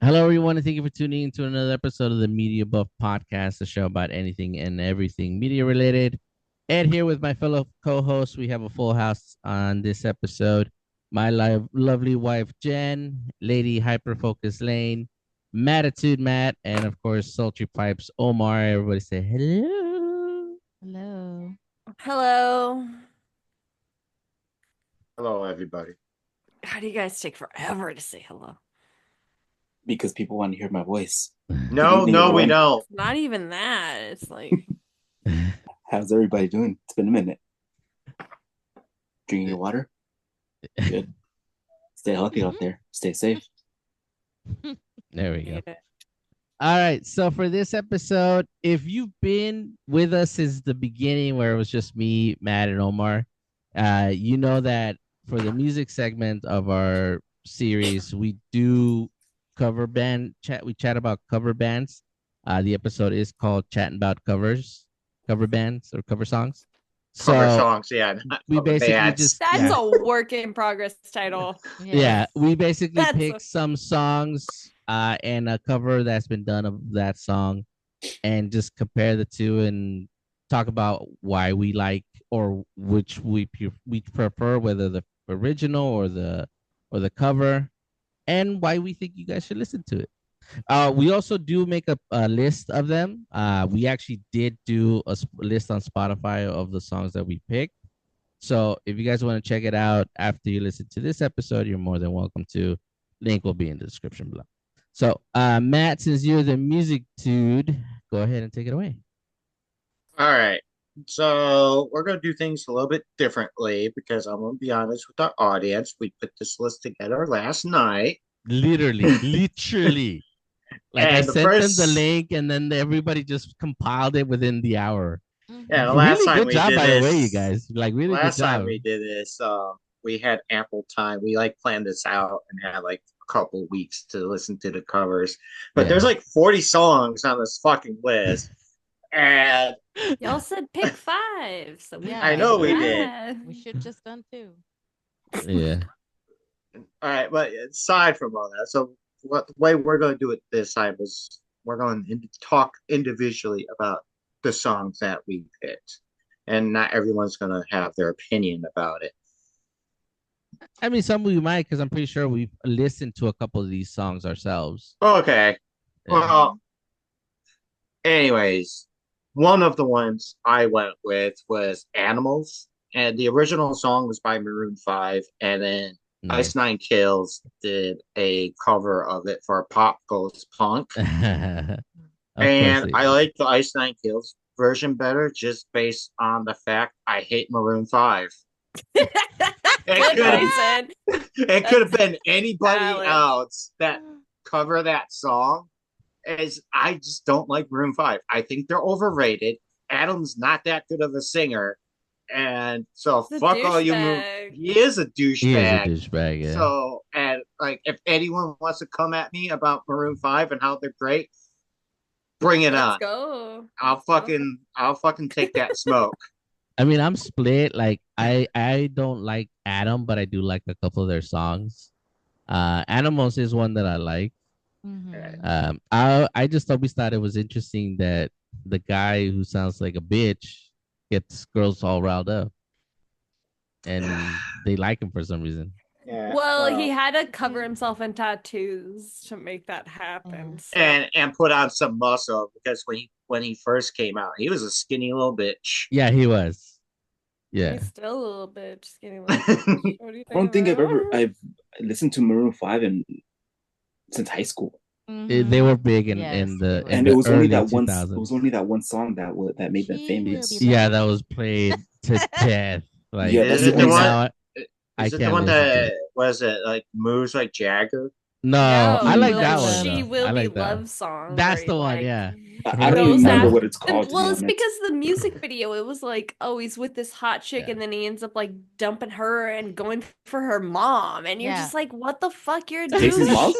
Hello, everyone, and thank you for tuning in to another episode of the Media Buff Podcast, a show about anything and everything media related. Ed here with my fellow co-hosts. We have a full house on this episode. My lovely wife Jen, Lady Hyper Focus Lane, Matitude Matt, and of course Sultry Pipes Omar. Everybody say hello. Hello. Hello. Hello, everybody. How do you guys take forever to say hello? Because people want to hear my voice. No, evening, no, we everyone. don't. Not even that. It's like How's everybody doing? It's been a minute. Drinking your water? Good. Stay healthy out there. Stay safe. There we go. yeah. All right. So for this episode, if you've been with us since the beginning where it was just me, Matt, and Omar, you know that for the music segment of our series, we do cover band chat. We chat about cover bands. The episode is called Chatting About Cover bands or cover songs. Cover So songs, yeah. Not we cover basically bands. just That's yeah. a work in progress title. Yeah, we basically That's pick some songs and a cover that's been done of that song and just compare the two and talk about why we like or which we prefer, whether the original or the cover, and why we think you guys should listen to it. We also do make a list of them. We actually did do a list on Spotify of the songs that we picked. So if you guys want to check it out after you listen to this episode, you're more than welcome to. Link will be in the description below. So, Matt, since you're the music dude, go ahead and take it away. All right. So we're going to do things a little bit differently because I'm going to be honest with our audience. We put this list together last night. Literally. Like I And the sent them first, the link, and then everybody just compiled it within the hour. yeah, the last Really time good we job, did by the way, you this, guys. Like really good last time job. we did this, we had ample time. We like planned this out and had like a couple weeks to listen to the covers. But Yeah. there's like 40 songs on this fucking list. And Y'all said pick 5. So we I know we picked did. 5. We should just done 2. Yeah. All right, but aside from all that, so what the way we're going to do it this time is we're going to talk individually about the songs that we picked, and not everyone's going to have their opinion about it. I mean, some we might, because I'm pretty sure we've listened to a couple of these songs ourselves. Okay. Yeah. Well, anyways, one of the ones I went with was Animals, and the original song was by Maroon 5, and then Nice. Ice Nine Kills did a cover of it for Pop Goes Punk. Of And course I they- like the Ice Nine Kills version better just based on the fact I hate Maroon 5. Good It reason. could have been anybody Valid. else that cover that song. As I just don't like Maroon 5. I think they're overrated. Adam's not that good of a singer. And so He's a fuck all you douchebag. He is a He is a douchebag. douchebag, yeah. So and like if anyone wants to come at me about Maroon 5 and how they're great, bring it Let's on. go. I'll fucking take that smoke. I mean, I'm split. Like I don't like Adam, but I do like a couple of their songs. Animals is one that I like. I just always thought it was interesting that the guy who sounds like a bitch gets girls all riled up, and they like him for some reason. Yeah, Well, he had to cover himself in tattoos to make that happen. So. and put on some muscle because when he first came out, he was a skinny little bitch. Yeah, he was. Yeah, He's still a little bit skinny. What do you I don't think about? I've listened to Maroon 5 since high school. They were big in Yes, in they the were. in And the it was only early that 2000s. it was only that one song that made them She famous. will be Yeah, that was played to death. Like Yeah, Is that's it the the one one? now, I Is it the can't one listen to that it. was it like moves like Jagger? No, I like that one. She though. will I be like that. love song. That's where the he, one. like, Yeah. I don't goes even remember after- what it's called. To Well, be it's honest. because the music video, it was like, oh, he's with this hot chick, Yeah. and then he ends up like dumping her and going for her mom, and you're Yeah. just like, what the fuck, you're a Stacey's douche. mom?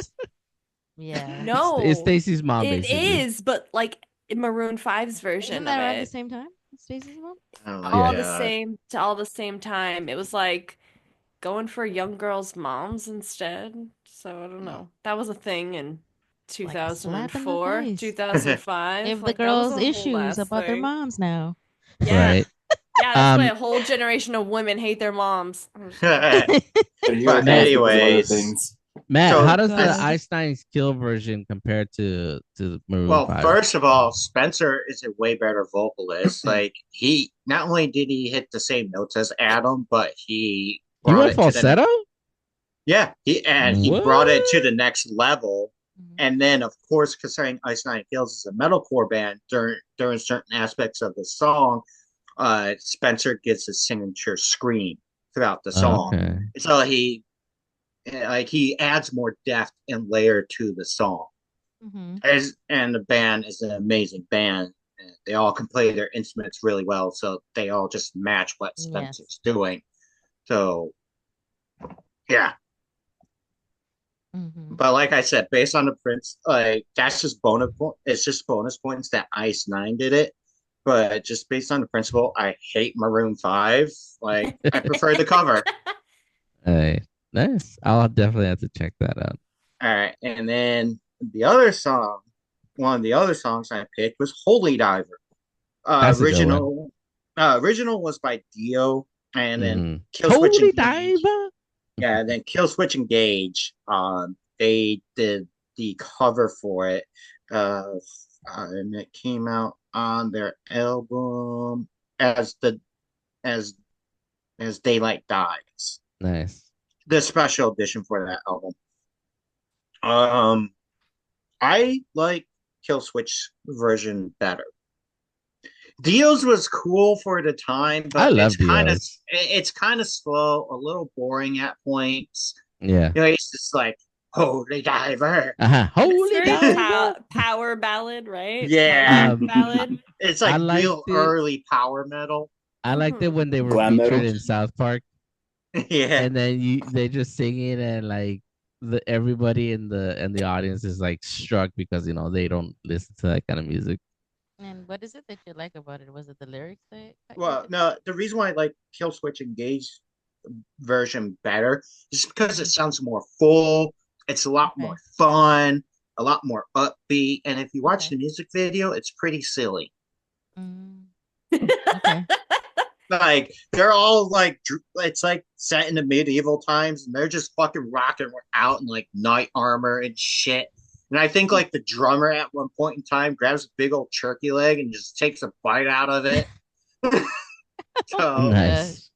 Yeah. No, It's Stacy's mom. it basically. is, but like Maroon 5's version Isn't of that around the it, same time? Stacey's mom? Oh my all Yeah. the God. same to all the same time. It was like going for young girls' moms instead. So I don't know. That was a thing, and a slap in the 2004, face. 2005. Give the Like, that was girls a whole issues ass about their thing. moms now. Yeah. Right. Yeah, that's why Um, a whole generation of women hate their moms. but But here it does because of other anyways, things. Matt, So how does the God. Ice Nine's Kill version compare to Maroon well, 5? first of all, Spencer is a way better vocalist. Like he not only did he hit the same notes as Adam, but he He brought went it to the falsetto? he What? brought it to the next level. Mhm. And then, of course, considering Ice Nine Kills is a metalcore band, during certain aspects of the song, Spencer gets his signature scream throughout the song. Okay. So he adds more depth and layer to the song. Mhm. And the band is an amazing band. They all can play their instruments really well, so they all just match what Yes. Spencer's doing. So, yeah. Mhm. But like I said, based on the prints, like that's just bonus. It's just bonus points that Ice Nine did it. But just based on the principle, I hate Maroon 5. Like I prefer the cover. Hey, nice. I'll definitely have to check that out. All right, and then the other song, one of the other songs I picked was Holy Diver. That's a good one. Original was by Dio, and then Mhm. Kill Switch Holy Engage. diver. Yeah, and then Kill Switch Engage. They did the cover for it, and it came out on their album as the as as Daylight Dies, Nice. the special edition for that album. I like Kill Switch version better. Dio's was cool for the time, I but love Dio's. it's kind of slow, a little boring at points. Yeah. You know, it's just like Holy Diver. Uh-huh. It's Holy very diver. power ballad, right? Yeah. Power ballad. It's I like liked real it. early power metal. I liked it when they were Glam featured metal. in South Park, Yeah. and then they just singing, and like everybody in the audience is like struck because they don't listen to that kind of music. And what is it that you like about it? Was it the lyrics that caught your Well, attention? no, the reason why I like Kill Switch Engage version better is because it sounds more full. It's a lot more Okay. fun, a lot more upbeat. And if you watch Okay. the music video, it's pretty silly. Mm, okay. Like they're all like it's like set in the medieval times, and they're just fucking rocking out in like knight armor and shit. And I think like the drummer at one point in time grabs a big old turkey leg and just takes a bite out of it. So Nice.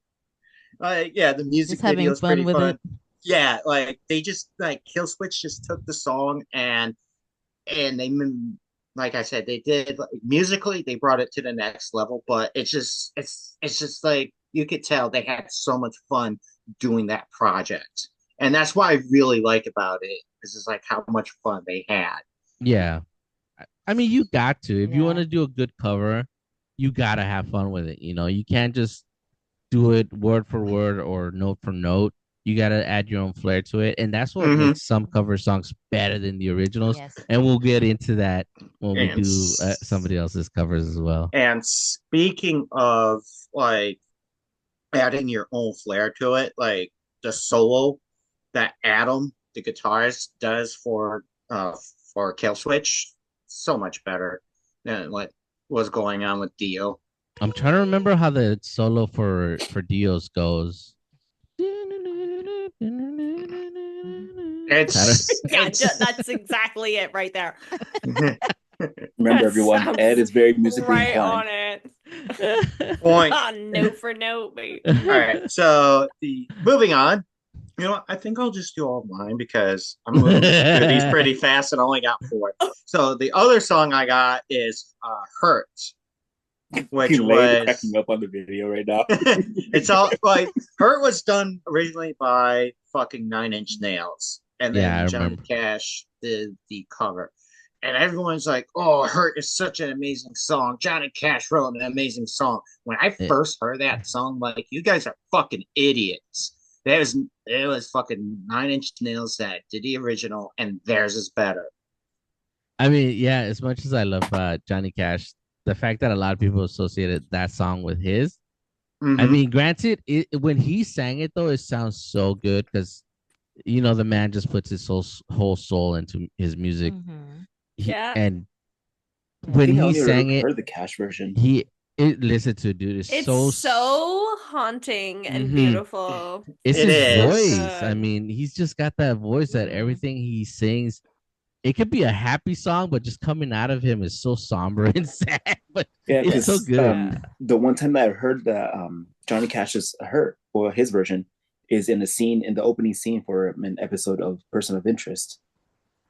yeah, the music Just having video is fun pretty with fun. it. Yeah, like they just like Kill Switch just took the song and like I said, they did like, musically they brought it to the next level, but it's just like you could tell they had so much fun doing that project. And that's what I really like about it. Is just like how much fun they had. Yeah. I mean, you got to. If you want Yeah. to do a good cover, you got to have fun with it. You can't just do it word for word or note for note. You got to add your own flair to it. And that's what Mhm. makes some cover songs better than the originals. Yes. And we'll get into that when we And do somebody else's covers as well. And speaking of like adding your own flair to it, like the solo that Adam, the guitarist, does for Kill Switch, so much better than what was going on with Dio. I'm trying to remember how the solo for Dios goes. It's Yeah, it's that's exactly it right there. Remember, That everyone, sounds Ed is very musically right on inclined. it. point. Note for note, mate. All right, so moving on. You know what? I think I'll just do all mine because I'm moving through these pretty fast and I only got 4. So the other song I got is "Hurt," which Fucking Lane was cracking up on the video right now. it's all like "Hurt" was done originally by fucking 9 Inch Nails, and Yeah, I then Johnny remember. Cash did the cover. And everyone's like, "Oh, Hurt is such an amazing song. Johnny Cash wrote an amazing song." When I Yeah. first heard that song, like, you guys are fucking idiots. It was fucking 9 Inch Nails that did the original, and theirs is better. I mean, yeah, as much as I love Johnny Cash, the fact that a lot of people associated that song with his, I Mhm. mean, granted, when he sang it though, it sounds so good because the man just puts his whole soul into his music. Mhm. Yeah. And I when think I he only sang it, heard the Cash version. listen to it, dude. It's so haunting and Mhm. beautiful. It's It his is. voice. I Good. mean, he's just got that voice that everything he sings, it could be a happy song, but just coming out of him is so somber and sad. But Yeah, it's so because good. the one time that I heard that Johnny Cash's his version is in the opening scene for an episode of Person of Interest,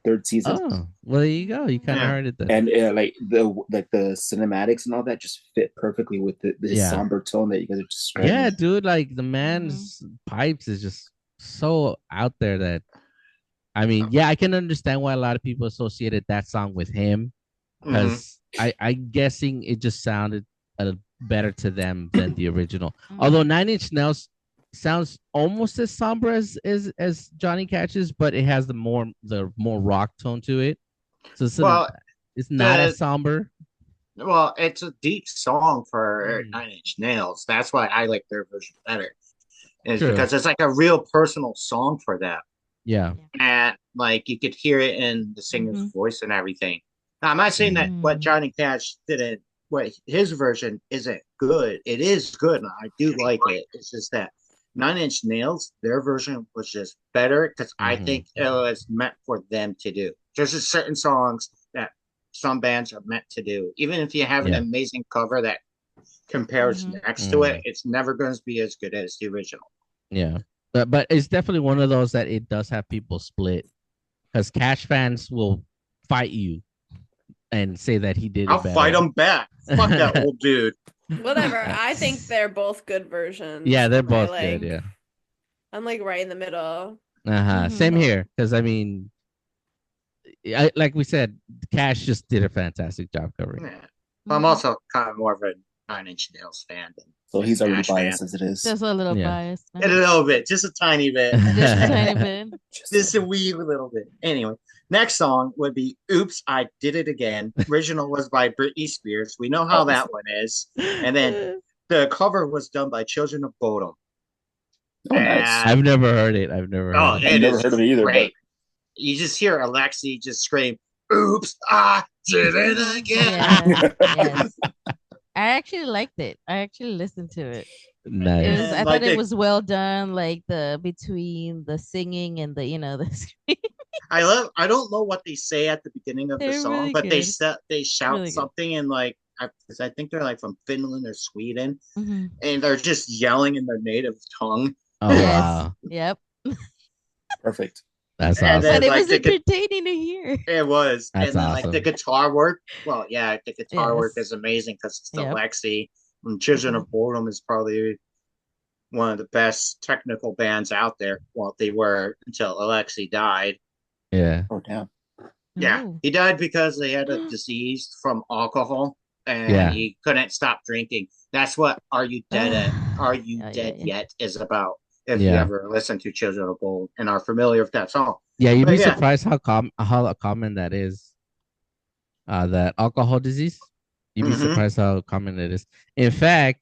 third season. Oh, well, there you go. You kind of Yeah. heard it then. And like the cinematics and all that just fit perfectly with the Yeah. somber tone that you guys are describing. Yeah, dude. Like the man's pipes is just so out there that, I mean, yeah, I can understand why a lot of people associated that song with him, Mhm. because I'm guessing it just sounded better to them than the original. Although 9 Inch Nails sounds almost as somber as Johnny Cash's, but it has the more rock tone to it. So Well, it's not as the somber. well, it's a deep song for Mm. 9 Inch Nails. That's why I like their version better. Is True. because it's like a real personal song for them. Yeah. And like you could hear it in the singer's voice and everything. Now, I'm not saying that what Johnny Cash didn't, what his version isn't good. It is good, and I do like it. It's just that 9 Inch Nails, their version was just better because I think it was meant for them to do. There's just certain songs that some bands are meant to do. Even if you have an amazing cover that compares next to it, it's never going to be as good as the original. Yeah. But it's definitely one of those that it does have people split, because Cash fans will fight you and say that he did I'll it better. fight him back. Fuck that old dude. Whatever. I think they're both good versions. Yeah, they're both good. Yeah. I'm like right in the middle. Same here, because I mean, like we said, Cash just did a fantastic job covering. Yeah. I'm also kind of more of a 9 Inch Nails fan than So he's already Cash fan. biased as it is. Just a little biased. A little bit, just a tiny bit. Just a tiny bit. Just a wee little bit. Anyway, next song would be Oops, I Did It Again. Original was by Britney Spears. We know how that one is. And then the cover was done by Children of Bodom. Oh, nice. I've never heard it. I've never heard it. I've never heard of it either. Great. You just hear Alexi just scream, Oops, I did it again. Yes. I actually liked it. I actually listened to it. Nice. I thought it was well done, like the between the singing and the the scream. I don't know what they say at the beginning of the They're song, really but good. they shout Really good. something in like because I think they're like from Finland or Sweden, Mhm. and they're just yelling in their native tongue. Oh wow, Yep. Perfect. that's And awesome. then, But it like, was entertaining to hear. It was, That's and then like the guitar work. Well, yeah, the guitar work Yes. is amazing because it's Yep. Alexi. And Children of Bodom is probably one of the best technical bands out there. Well, they were until Alexi died. Yeah. Oh damn. Yeah, Ooh. he died because they had a disease from alcohol, and he couldn't stop drinking. That's what "Are You Dead At Are You Dead Yet" is about. If you ever listen to Children of Bodom and are familiar with that song, Yeah, you'd But be yeah. surprised how common that is. That alcohol disease. You'd be Mhm. surprised how common it is. In fact,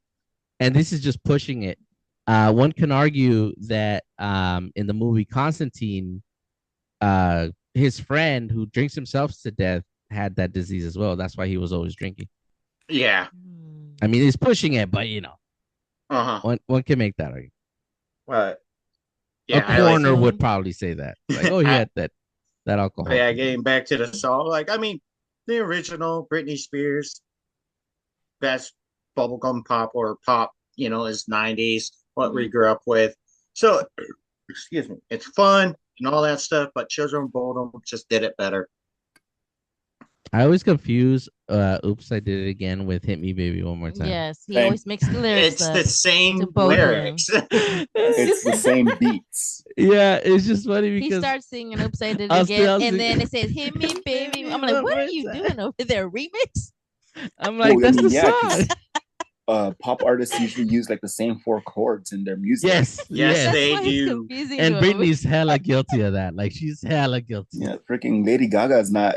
and this is just pushing it. One can argue that in the movie Constantine, his friend who drinks himself to death had that disease as well. That's why he was always drinking. Yeah. I mean, he's pushing it, but Uh huh. one can make that argument. But A yeah, coroner would probably say that. Like, oh, he had that alcohol. But yeah, getting back to the song, like I mean, the original Britney Spears, best bubblegum pop or pop, is '90s, what we grew up with. So, excuse me, it's fun and all that stuff. But Children of Bodom just did it better. I always confuse "Oops, I Did It Again" with "Hit Me, Baby, One More Time." Yes, he always makes the lyrics. It's the same to both of them. lyrics. It's the same beats. Yeah, it's just funny He because starts singing "Oops, I Did It I'll Again," sing- and then it says "Hit Me, Baby." I'm like, what are you doing over there? Remix? I'm like, Well, I that's mean, the yeah, song. 'cause, pop artists usually use like the same 4 chords in their music. Yes, Yes, yes. they That's why it's do. confusing And to him. Britney's hella guilty of that. Like, she's hella guilty. Yeah, freaking Lady Gaga is not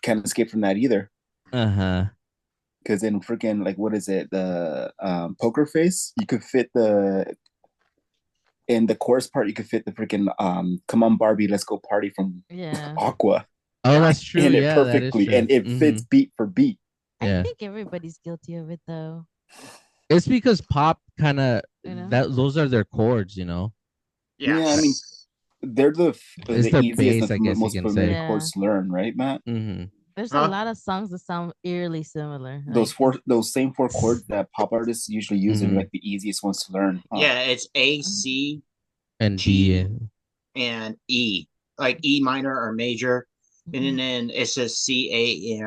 can't escape from that either. Uh-huh. Because in freaking like what is it, the Poker Face, you could fit in the chorus part, you could fit the freaking "Come on Barbie, let's go party" from Yeah. Aqua. Oh, that's true. in it Yeah, that is perfectly, true. and it fits beat for beat. Yeah. I think everybody's guilty of it though. It's because pop kind of You know? those are their chords, you know. Yeah, I mean, they're It's the their easiest base, I and guess you most can familiar say. Yeah. chords to learn, right, Matt? Mm-hmm. There's a Huh? lot of songs that sound eerily similar. Those same four chords that pop artists usually use are like the easiest ones to learn. Huh? Yeah, it's A, C, And G, D. and E, like E minor or major, Mhm. and then it's just C, A,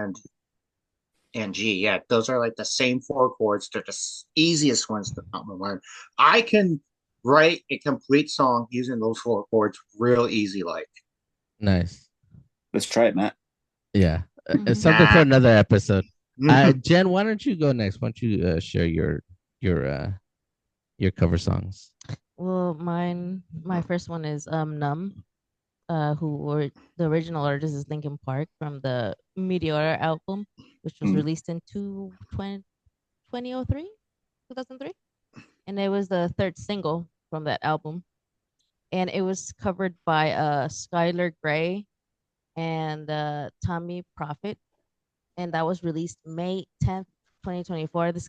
and G. Yeah, those are like the same four chords. They're the easiest ones to learn. I can write a complete song using those four chords real easy. Like, Nice. Let's try it, Matt. Yeah. It's Mhm. something for another episode. Mhm. Jen, why don't you go next? Why don't you share your cover songs? Well, my first one is Numb. Who were the original artist is Linkin Park from the Meteor album, which was released in 2003, 2003, and it was the third single from that album, and it was covered by Skylar Grey and Tommy Prophet, and that was released May 10th, 2024. This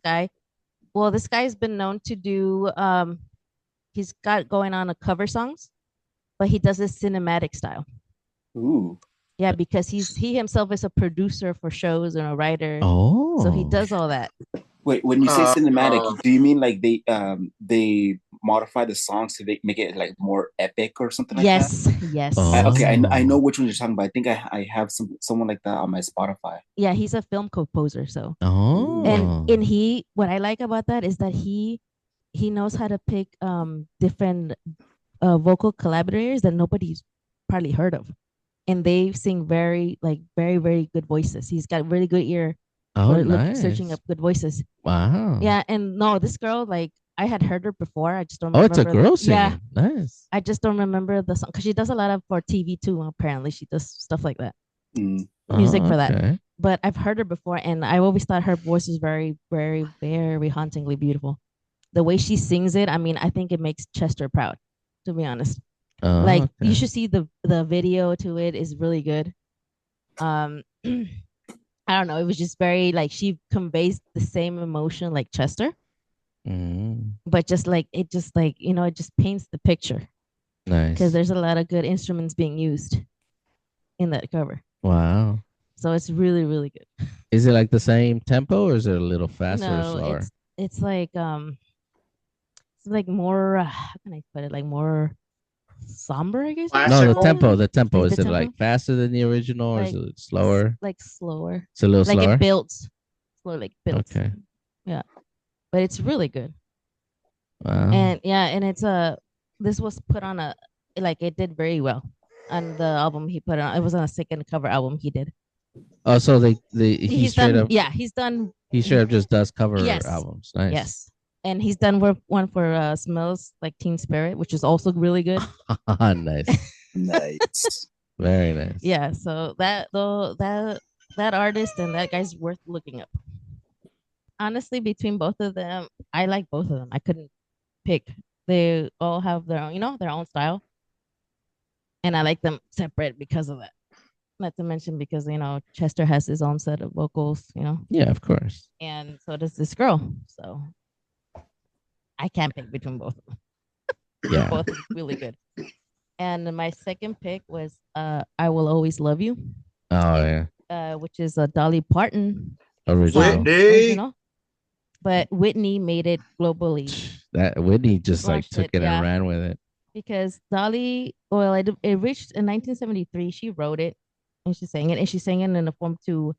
guy's been known to do he's got going on a cover songs, but he does it cinematic style. Ooh. Yeah, because he himself is a producer for shows and a writer. Oh. So he does all that. Wait, when you say cinematic, do you mean like they modify the songs to make it like more epic or something like that? Yes. Okay, I know Oh. which one you're talking about. I think I have someone like that on my Spotify. Yeah, he's a film composer. So Oh. and he what I like about that is that he knows how to pick different vocal collaborators that nobody's probably heard of, and they sing very very good voices. He's got really good ear Oh, for nice. searching up good voices. Wow. Yeah, and no, this girl, like I had heard her before. I just don't Oh, remember. it's a girl Yeah, singing. Nice. I just don't remember the song because she does a lot of for TV too. Apparently, she does stuff like that, music for that. Okay. But I've heard her before, and I always thought her voice was very, very, very hauntingly beautiful. The way she sings it, I mean, I think it makes Chester proud. To be honest, like Okay. you should see the video to it is really good. I don't know. It was just very like she conveys the same emotion like Chester, but just like it just like it just paints the picture Nice. because there's a lot of good instruments being used in that cover. Wow. So it's really really good. Is it like the same tempo or is it a little faster or No, slower? it's like more how can I put it, like more somber, I guess. No, the Classical? tempo. Like Is the it like tempo? faster than the original or is Like it slower? like slower. It's a little Like slower. it builds. Slow, like builds. Okay. Yeah. But it's really good. Wow. And yeah, and it's this was put on it did very well on the album he put on. It was on a second cover album he did. Oh, so he He's straight done up he's done he straight up just does cover Yes. albums. Nice. Yes. And he's done one for Smells Like Teen Spirit, which is also really good. Nice. Nice. Very nice. Yeah, so that artist and that guy's worth looking up. Honestly, between both of them, I like both of them. I couldn't pick. They all have their own, their own style. And I like them separate because of that. Not to mention because, Chester has his own set of vocals, Yeah, of course. and so does this girl. So I can't pick between both of them. Yeah. Both are really good. And my second pick was I Will Always Love You, Oh yeah. which is a Dolly Parton Original. song, original. But Whitney made it globally That Whitney just like Crushed took it, it yeah. and ran with it. because Dolly, well, it reached in 1973. She wrote it and she sang it, and she sang it in a form to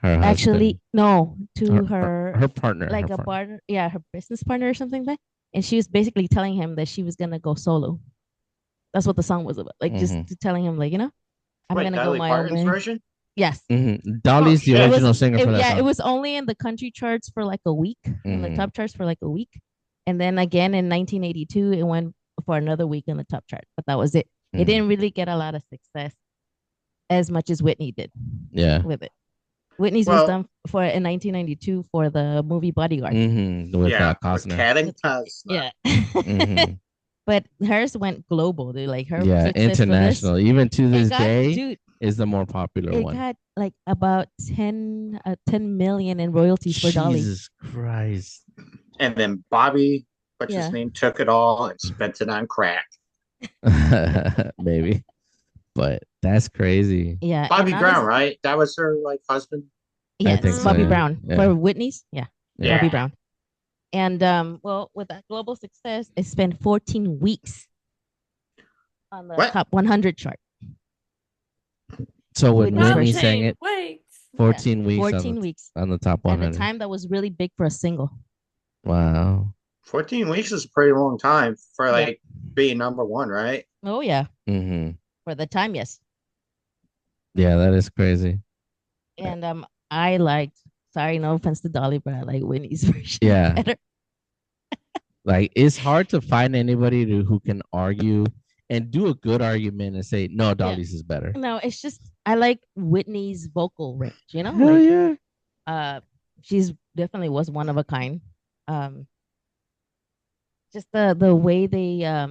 Her actually no to her partner. like her a partner, yeah, her business partner or something like that. And she was basically telling him that she was gonna go solo. That's what the song was about. Like just telling him, like, I'm Wait, gonna Dolly go my Parton's own way. version? Yes. Dolly's the It was- original singer for that yeah, song. it was only in the country charts for like a week, in the Mhm. top charts for like a week. And then again in 1982, it went for another week in the top chart. But that was it. It didn't really get a lot of success as much as Whitney did Yeah. with it. Whitney's was done for in 1992 for the movie Bodyguard. With with Costner. Cat and Costner. Yeah. But hers went global. Dude. Like her Yeah, success for this, international. Even to this day. dude, is the more popular It one. got like about 10 million in royalties for Dolly. Jesus Christ. And then Bobby, what's Yeah. his name, took it all and spent it on crack. Maybe. But that's crazy. Yeah. Bobby and Brown, honest- right? That was her like husband. Yeah, think it's so, Bobby yeah. Brown Yeah. for Whitney's. Yeah, Yeah. Bobby Brown. And well, with that global success, it spent 14 weeks on the What? top 100 chart. So when Whitney's Whitney version. sang it, Wait. 14 weeks 14 weeks. on the top At 100. the time, that was really big for a single. Wow. 14 weeks is a pretty long time for Yeah. like being number one, right? Oh yeah, Mm-hmm. for the time, yes. Yeah, that is crazy. And I liked. Sorry, no offense to Dolly, but I like Whitney's version Yeah. better. Like, it's hard to find anybody who can argue and do a good argument and say, no, Dolly's is better. No, it's just I like Whitney's vocal range. You know, Hell like yeah. she's definitely was one of a kind. Just the way they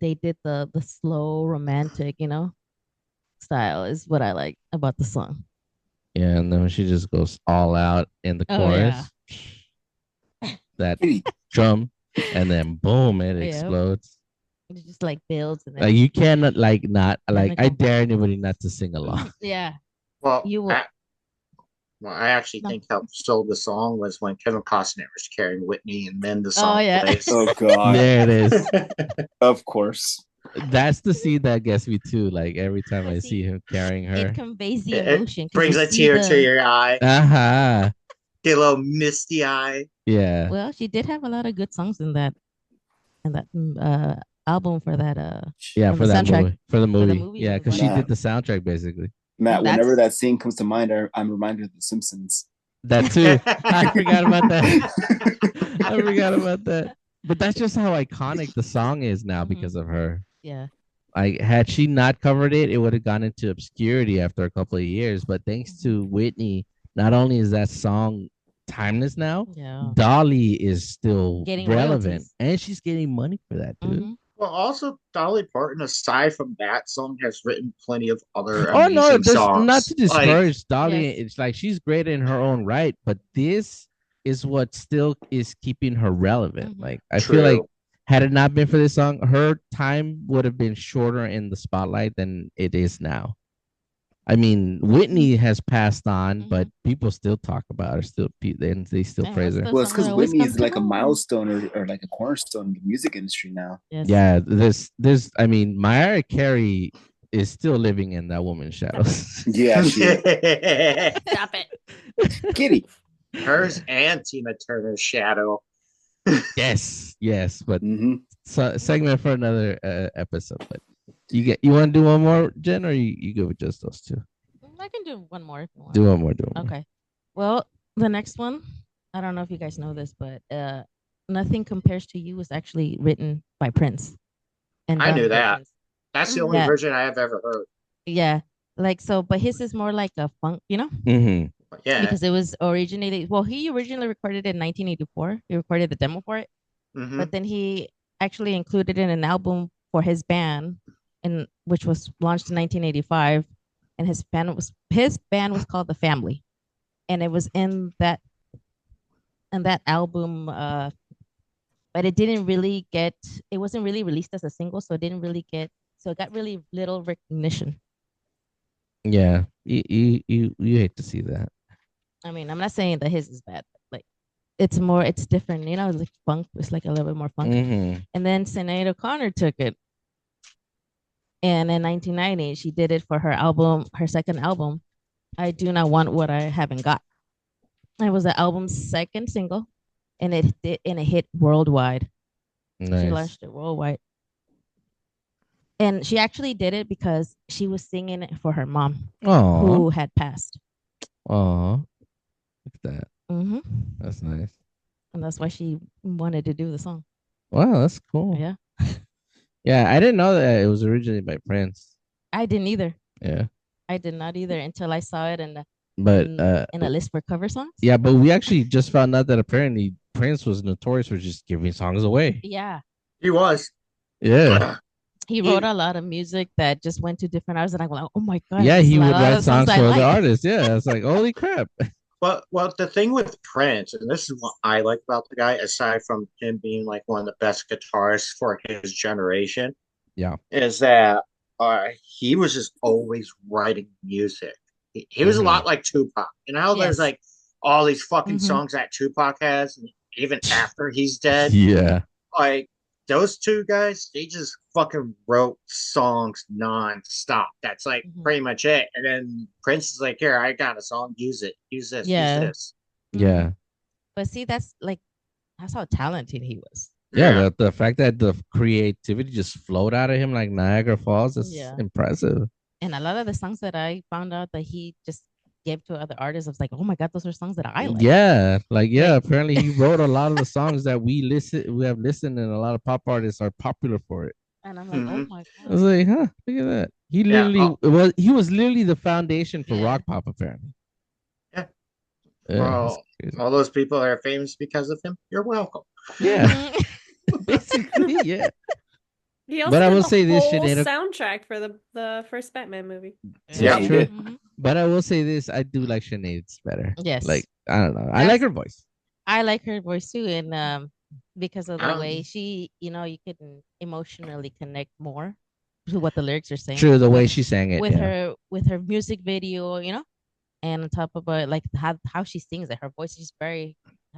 did the slow romantic, you know, style is what I like about the song. Yeah, and then when she just goes all out in the Oh, chorus, that drum, and then boom, it Yep. explodes. It just like builds and then Like, you cannot not Then I it dare anybody not to sing along. yeah. Well, You will- I actually No. think helped sold the song was when Kevin Costner was carrying Whitney, and then the song yeah. plays. Oh God. There it is. Of course. That's the scene that gets me too. Like, every time I See, see him carrying her. It conveys the It emotion. 'cause brings you a see tear the- to your eye, Uh-huh. get a little misty eye. Yeah. Well, she did have a lot of good songs in that album for that Yeah, for for the that soundtrack. movie. For the movie. movie, Yeah, it because was she like- did the soundtrack basically. Matt, That's- whenever that scene comes to mind, I'm reminded of The Simpsons. That too. I forgot about that. I forgot about that. But that's just how iconic the song is now Mhm. because of her. Yeah. Like, had she not covered it, it would have gone into obscurity after a couple of years. But thanks to Whitney, not only is that song timeless now, Yeah. Dolly is still Getting relevant, royalties. and she's getting money for that, dude. Mhm. Well, also Dolly Parton, aside from that song, has written plenty of other Oh amazing no, there's songs. not to Like, discourage Dolly. Yes. It's like she's great in her own right, but this is what still is keeping her relevant. Mhm. Like, I feel like true. had it not been for this song, her time would have been shorter in the spotlight than it is now. I mean, Whitney has passed on, but people still talk about her. And they still Yeah, praise what's her. the Well, it's song because that always Whitney comes is to like a mind? milestone or like a cornerstone in the music industry now. Yes. Yeah, there's. I mean, Mariah Carey is still living in that woman's shadows. Yeah, she is. Stop it. Kitty. Hers and Tina Turner's shadow. yes, but Hmm. segment for another episode. But you want to do one more, Jen, or you go with just those two? I can do one more if you want. Do one more. Do one more. Okay. Well, the next one, I don't know if you guys know this, but Nothing Compares to You was actually written by Prince. And I done knew by that. Prince. That's the only Yeah. version I have ever heard. Yeah. Like so, but his is more like a funk, you know? Mm-hmm. But yeah. Because it was originated he originally recorded it in 1984. He recorded the demo for it. Mhm. But then he actually included it in an album for his band, which was launched in 1985, and his band was called The Family, and it was in that album. But it wasn't really released as a single, so it got really little recognition. Yeah, you hate to see that. I mean, I'm not saying that his is bad. Like, it's different, you know. It's like funk. It's like a little bit more funk. Mm-hmm. And then Sinead O'Connor took it. And in 1990, she did it for her second album, I Do Not Want What I Haven't Got. It was the album's second single, and it hit worldwide. She Nice. launched it worldwide. And she actually did it because she was singing it for her mom, Oh, who had passed. look at that. Hmm That's nice. And that's why she wanted to do the song. Wow, that's cool. Yeah. Yeah, I didn't know that it was originally by Prince. I didn't either. Yeah, I did not either until I saw it in but a list for cover songs. yeah, but we actually just found out that apparently Prince was notorious for just giving songs away. Yeah. He was. Yeah, He wrote a lot of music that just went to different artists, and I'm like, oh my god, Yeah, there's he a would lot write of songs songs I for the like. artists. Yeah, it's like holy crap. Well, the thing with Prince, and this is what I like about the guy, aside from him being like one of the best guitarists for his generation, Yeah. is that he was just always writing music. He was a lot like Tupac. You know how there's Yes. like all these fucking Mhm. songs that Tupac has, and even after he's dead, Yeah. like those two guys, they just fucking wrote songs non-stop. That's like Mhm. pretty much it. And then Prince is like, here, I got a song, use it. Use this, Yeah. use this. Yeah. But see, that's how talented he was. Yeah, the fact that the creativity just flowed out of him like Niagara Falls is Yeah. impressive. And a lot of the songs that I found out that he just gave to other artists, I was like, oh my god, those are songs that I like. Yeah, like Like- apparently he wrote a lot of the songs that we have listened, and a lot of pop artists are popular for it. And I'm like, oh Mhm. my I was god. like, huh, look at that. He Yeah, literally he was literally the foundation for Yeah. rock pop, apparently. Yeah. Yeah, Well, all those people that are famous because of him, you're welcome. yeah. Mhm. Basically, yeah. He also But I did will the say this, whole Sinead, soundtrack for the first Batman movie. Yeah, he did. Mhm. But I will say this, I do like Sinead's better. Yes. Like, I don't know. I like her voice. I like her voice too, and because of the Um, way she, you can emotionally connect more to what the lyrics are saying. True, the way with- she sang it. with Yeah. her music video, and on top of it, like how she sings it, her voice is just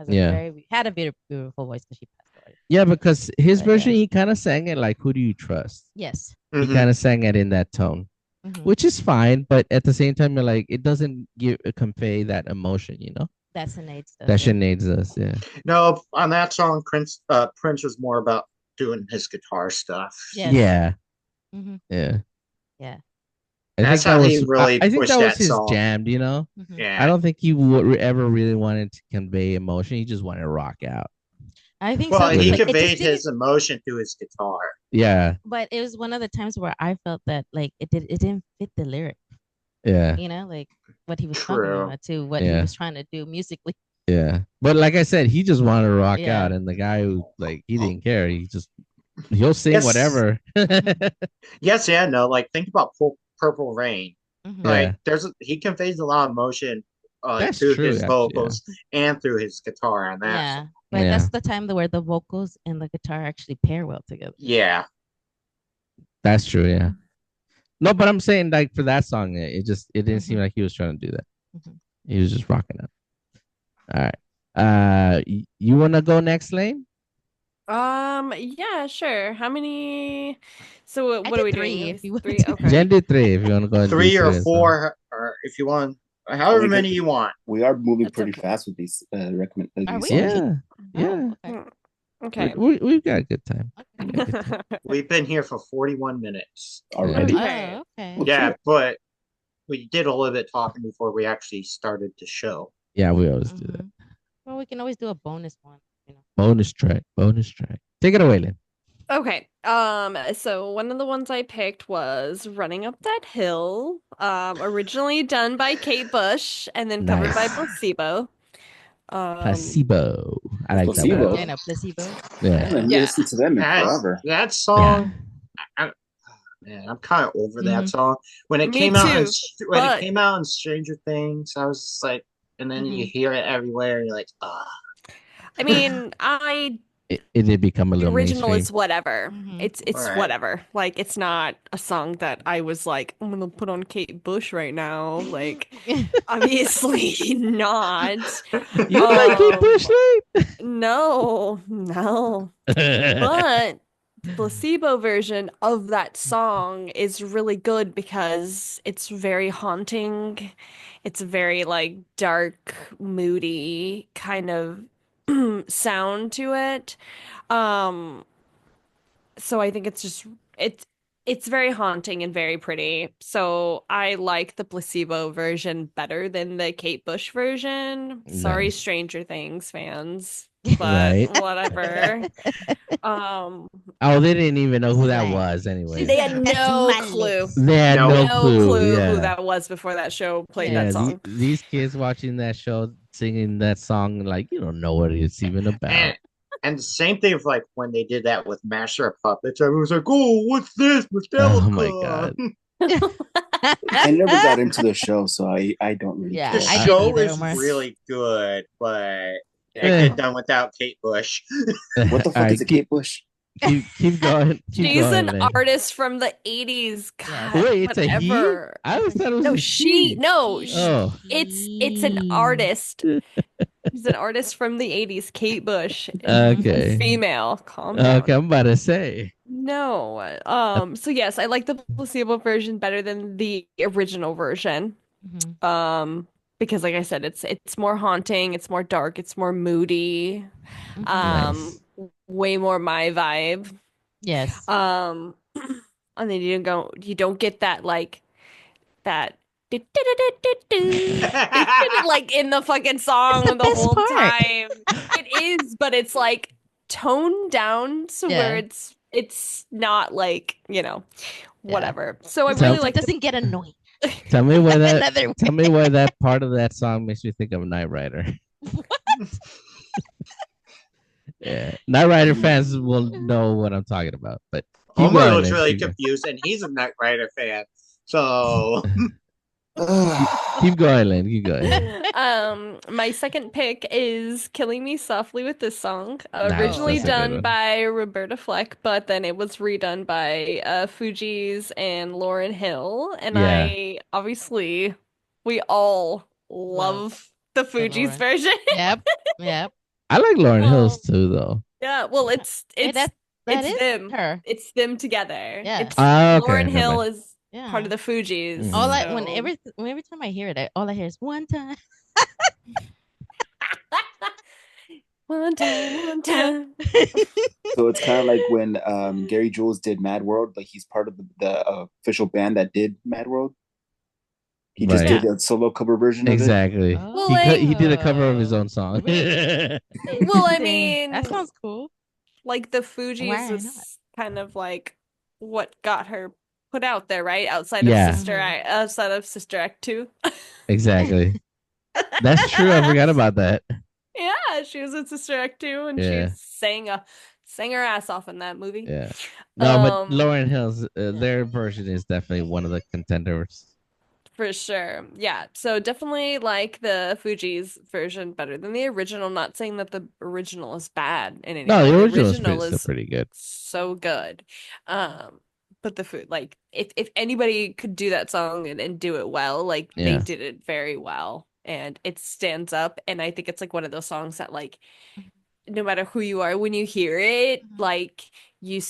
Yeah. had a beautiful voice because she passed away. Yeah, because his But, version, yeah. he kind of sang it like, "Who do you trust?" Yes. He Mhm. kind of sang it in that tone, Mhm. which is fine. But at the same time, you're like, it doesn't convey that emotion, That's Sinead's stuff. that yeah. Sinead does. Yeah. No, on that song, Prince was more about doing his guitar stuff. Yes. Yeah. Mhm. Yeah. Yeah. I That's think how that he was. really I think pushed that was that his song. jam. Mhm. Yeah. I don't think he would ever really wanted to convey emotion. He just wanted to rock out. I think Well, so. he but it just conveyed didn't- his emotion through his guitar. Yeah. But it was one of the times where I felt that like it didn't fit the lyric. Yeah. Like what he was talking True. about to what he Yeah. was trying to do musically. Yeah. But like I said, he just wanted to rock Yeah. out, and the guy who he didn't care. He'll sing Yes. whatever. Yes, yeah, no. Like think about Purple Rain. Mhm. Yeah. Like he conveys a lot of emotion That's through true, his actually, vocals and through his guitar on that. Yeah. song. But Yeah. that's the time where the vocals and the guitar actually pair well together. Yeah. That's true. Yeah. No, but I'm saying like for that song, it didn't seem Mhm. like he was trying to do that. Mhm. He was just rocking out. All right. You wanna go next, Lane? Yeah, sure. How many? So I what did are we three, doing? if you want Three. to. Okay. Jen did 3. If you wanna go ahead and do 3 or as well. 4, or if you want, however We many could- you want. We are moving That's pretty okay. fast with these Are these we? songs. Yeah. Yeah. Oh, Okay. We've got a good time. okay. We've been here for 41 minutes. Already. Okay. Oh, okay. Well, Yeah, sure. but we did a little bit talking before we actually started the show. Yeah, we always do that. Mhm. Well, we can always do a bonus one. Bonus track. Take it away, Lynn. Okay. So one of the ones I picked was Running Up That Hill. Originally done by Kate Bush and then covered by Nice. Placebo. Placebo. I like Placebo. that Yeah, one. no, placebo. I Yeah. haven't Yeah. listened to them in forever. That song, man, I'm kind of over that Mhm. song. When it Me came out, too, but- in Stranger Things, I was just like, and then you hear it everywhere, and you're like, ah. I mean, It did become a the little original mainstream. is whatever. Mhm. It's Right. whatever. Like it's not a song that I was like, I'm gonna put on Kate Bush right now. Like obviously not. You don't like Kate Bush, No. Lane? But the placebo version of that song is really good because it's very haunting. It's very like dark, moody kind of sound to it. So I think it's very haunting and very pretty. So I like the placebo version better than the Kate Bush version. Sorry, Nice. Stranger Things fans, but Right. whatever. Oh, they didn't even know who that Right. was anyway. They had That's no my clue. list. They had No no, No clue. clue Yeah. who that was before that show played Yeah, that song. these kids watching that show, singing that song, like you don't know what it's even about. And And the same thing with like when they did that with Master of Puppets. Everyone was like, "Oh, what's this, Oh my Metallica?" god. I never got into the show, so I don't really Yeah, The care. I didn't show either, is Omar. really good, but I Eh. could have done without Kate Bush. What the All fuck right, is a Kate Bush? keep going. Keep She's going, an man. artist from the 80s. Yes. God, Wait, it's a he? whatever. I always thought it was No, a she. she. No, Oh. it's an artist. She's an artist from the 80s, Kate Bush. Okay. Female. Calm Okay, down. I'm about to say. No. So yes, I like the placebo version better than the original version. Mhm. Because like I said, it's more haunting, it's more dark, it's more moody. Mhm. Um, way more my vibe. Yes. And then you don't get that like that like in the fucking song That's the the best whole part. time. It is, but it's like toned down to where Yeah. it's not like, Yeah. whatever. So I So really Tell, it like the doesn't get annoying. tell me why that Another tell me why that part of that song makes me think of Knight Rider. Yeah. Knight Rider fans will know what I'm talking about, but keep Omar going, looks Lynn. really Keep going. confused, and he's a Knight Rider fan. So Keep going, Lynn. Keep going. My second pick is Killing Me Softly with this song, Nice. originally That's a good done one. by Roberta Fleck, but then it was redone by Fugees and Lauryn Hill. And Yeah. we all Love love the Fugees Lauryn. version. Yep. Yep. I like Lauren Hills Um, too, though. yeah, well, it's Hey, that it's is them. her. It's them together. Yes. Okay. Lauren Never Hill mind. is part Yeah. of the Fugees. All Mhm. I So every time I hear it, all I hear is one time. one time. So it's kind of like when Gary Jules did Mad World, like he's part of the official band that did Mad World. He just Right. did a solo cover version of it. Exactly. Well, He did a cover of his own song. Really? Well, I Interesting. That mean, sounds cool. like the Why Fugees not? was kind of like what got her put out there, right? Yeah. Outside of Sister Act 2. Exactly. That's true. I forgot about that. Yeah, she was in Sister Act 2 and Yeah. she sang her ass off in that movie. Yeah. No, but Um, Lauren Hills, their version is definitely one of the contenders. For sure. Yeah. So definitely like the Fuji's version better than the original. Not saying that the original is bad in any No, way. the The original is original still is pretty good. so good. But the food, like if anybody could do that song and do it well, like they Yeah. did it very well. And it stands up. And I think it's like one of those songs that like no matter who you are, when you hear it, like you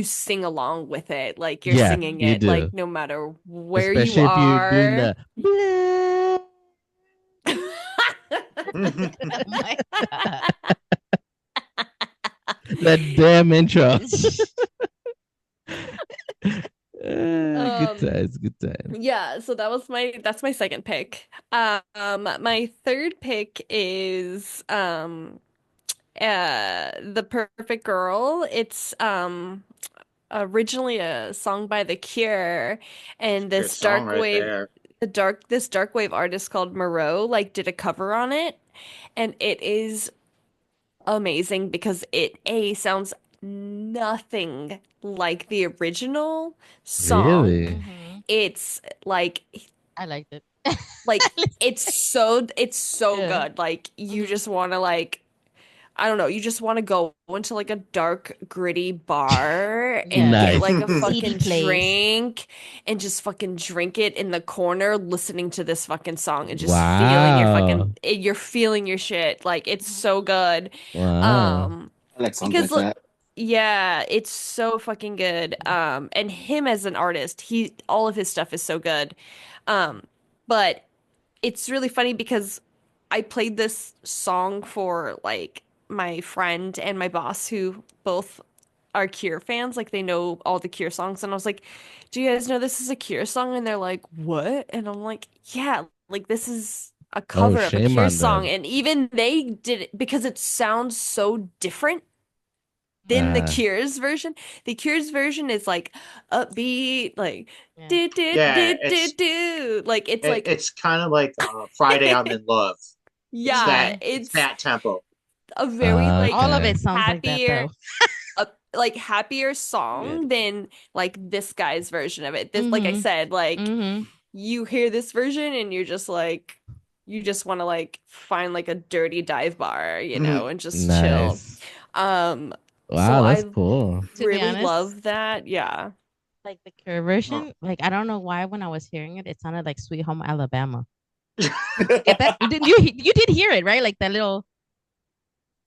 sing along with it, like you're Yeah, singing you it, do. like no matter where you Especially if you're doing are. the Oh my god. that damn intro. Good Um, times, good times. yeah, so that's my second pick. My third pick is The Perfect Girl. It's originally a song by The Cure, and good song right there. this dark wave artist called Moreau like did a cover on it, and it is amazing because it sounds nothing like the original song. Really? Mhm. It's like I liked it. like I it's so Yeah. good. Like you Mhm. just want to like I don't know, you just want to go into like a dark, gritty bar and Yes. get Nice. like a CD fucking plays. drink and just fucking drink it in the corner listening to this fucking song and just Wow. you're feeling your shit. Like it's so good. Wow. Um I like songs because like that. yeah, it's so fucking good. And him as an artist, he all of his stuff is so good. But it's really funny because I played this song for like my friend and my boss who both are Cure fans. Like they know all the Cure songs. And I was like, do you guys know this is a Cure song? And they're like, what? And I'm like, yeah, like this is a Oh, cover of a shame Cure on song. them. And even they did it because it sounds so different than the Uh, Cure's version. The Cure's version is like upbeat, like Yeah. do do Yeah, do do do. Like it's like it's kind of like Friday I'm in Love. It's yeah, that tempo. a very like All of Okay. it sounds like that happier, though. like happier song than like this guy's version of it. This, like I Mhm. said, like Mm-hmm. you hear this version and you're just like, you just want to like find like a dirty dive bar, you know, and just chill. Nice. So Wow, that's I cool. To be really honest, love that. Yeah. like the Cure version, like I don't know why when I was hearing it, it sounded like Sweet Home Alabama. Get that? Did you did hear it, right? Like that little.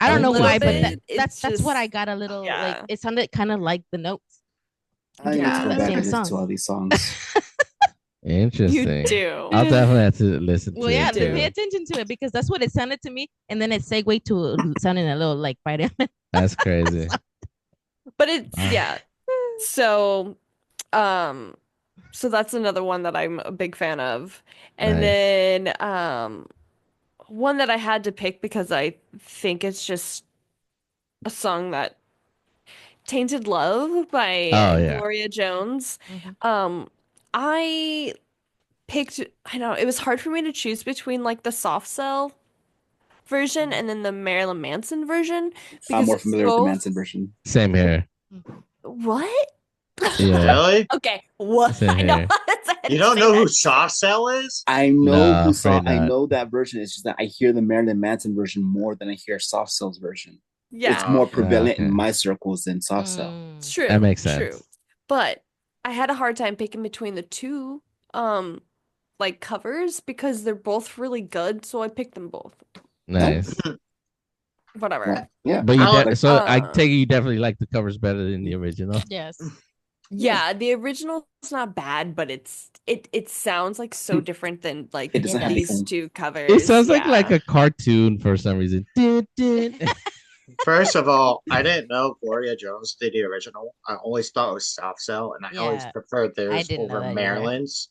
I don't A know little why, but bit. It's that's what I just, got a little like. yeah. It sounded kind of like the notes. I need to Yeah. go The back same and listen to song. all these songs. You Interesting. do. I'll definitely have to listen Well, to yeah, it do. pay too. attention to it because that's what it sounded to me, and then it segued to sounding a little like Spider-Man. That's crazy. But it's, Wow. yeah. So, um, so that's another one that I'm a big fan of. And Nice. then one that I had to pick because I think it's just a song that Tainted Love by Oh yeah. Gloria Jones. Mhm. I picked, I know it was hard for me to choose between like the soft cell version and then the Marilyn Manson version I'm because more familiar with the both, Manson version. Same here. what? Yeah. Really? Okay, what? Same I know. here. I had to You don't say know who that. Soft Cell is? I know No, who saw. afraid I not. know that version. It's just that I hear the Marilyn Manson version more than I hear Soft Cell's version. Yeah, It's more Okay. prevalent in Okay. my circles than Soft Cell. it's Mm. true. That makes True. sense. But I had a hard time picking between the two like covers because they're both really good, so I picked them both. Nice. Whatever. Yeah. But you Like, so I take it Um, you definitely like the covers better than the original. Yes. yeah, the original's not bad, but it sounds like so different than like It doesn't have the these oomph. two It covers. sounds like Yeah. a cartoon for some reason. Dun, dun. first of all, I didn't know Gloria Jones did the original. I always thought it was Soft Cell, and I always Yeah, preferred I theirs didn't know over that either. Marilyn's.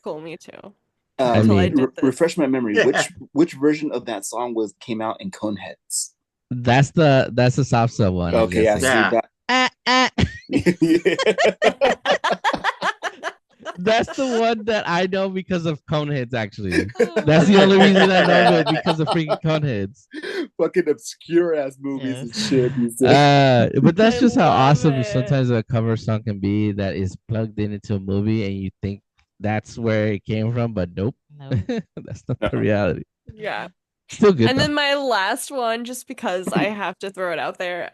Cool, me too. I Until I mean, did this. refresh my memory. Yeah. Which version of that song came out in Coneheads? that's the soft cell one. I'm Okay, yeah. guessing. See Yeah. that. That's the one that I know because of Coneheads. Actually, that's the only reason I know it because of freaking Coneheads. Fucking obscure ass movies Yeah. and shit. These days. But that's I just how love awesome it. sometimes a cover song can be that is plugged into a movie and you think that's where it came from, but nope, No. that's not the reality. Yeah. Still good And though. then my last one, just because I have to throw it out there,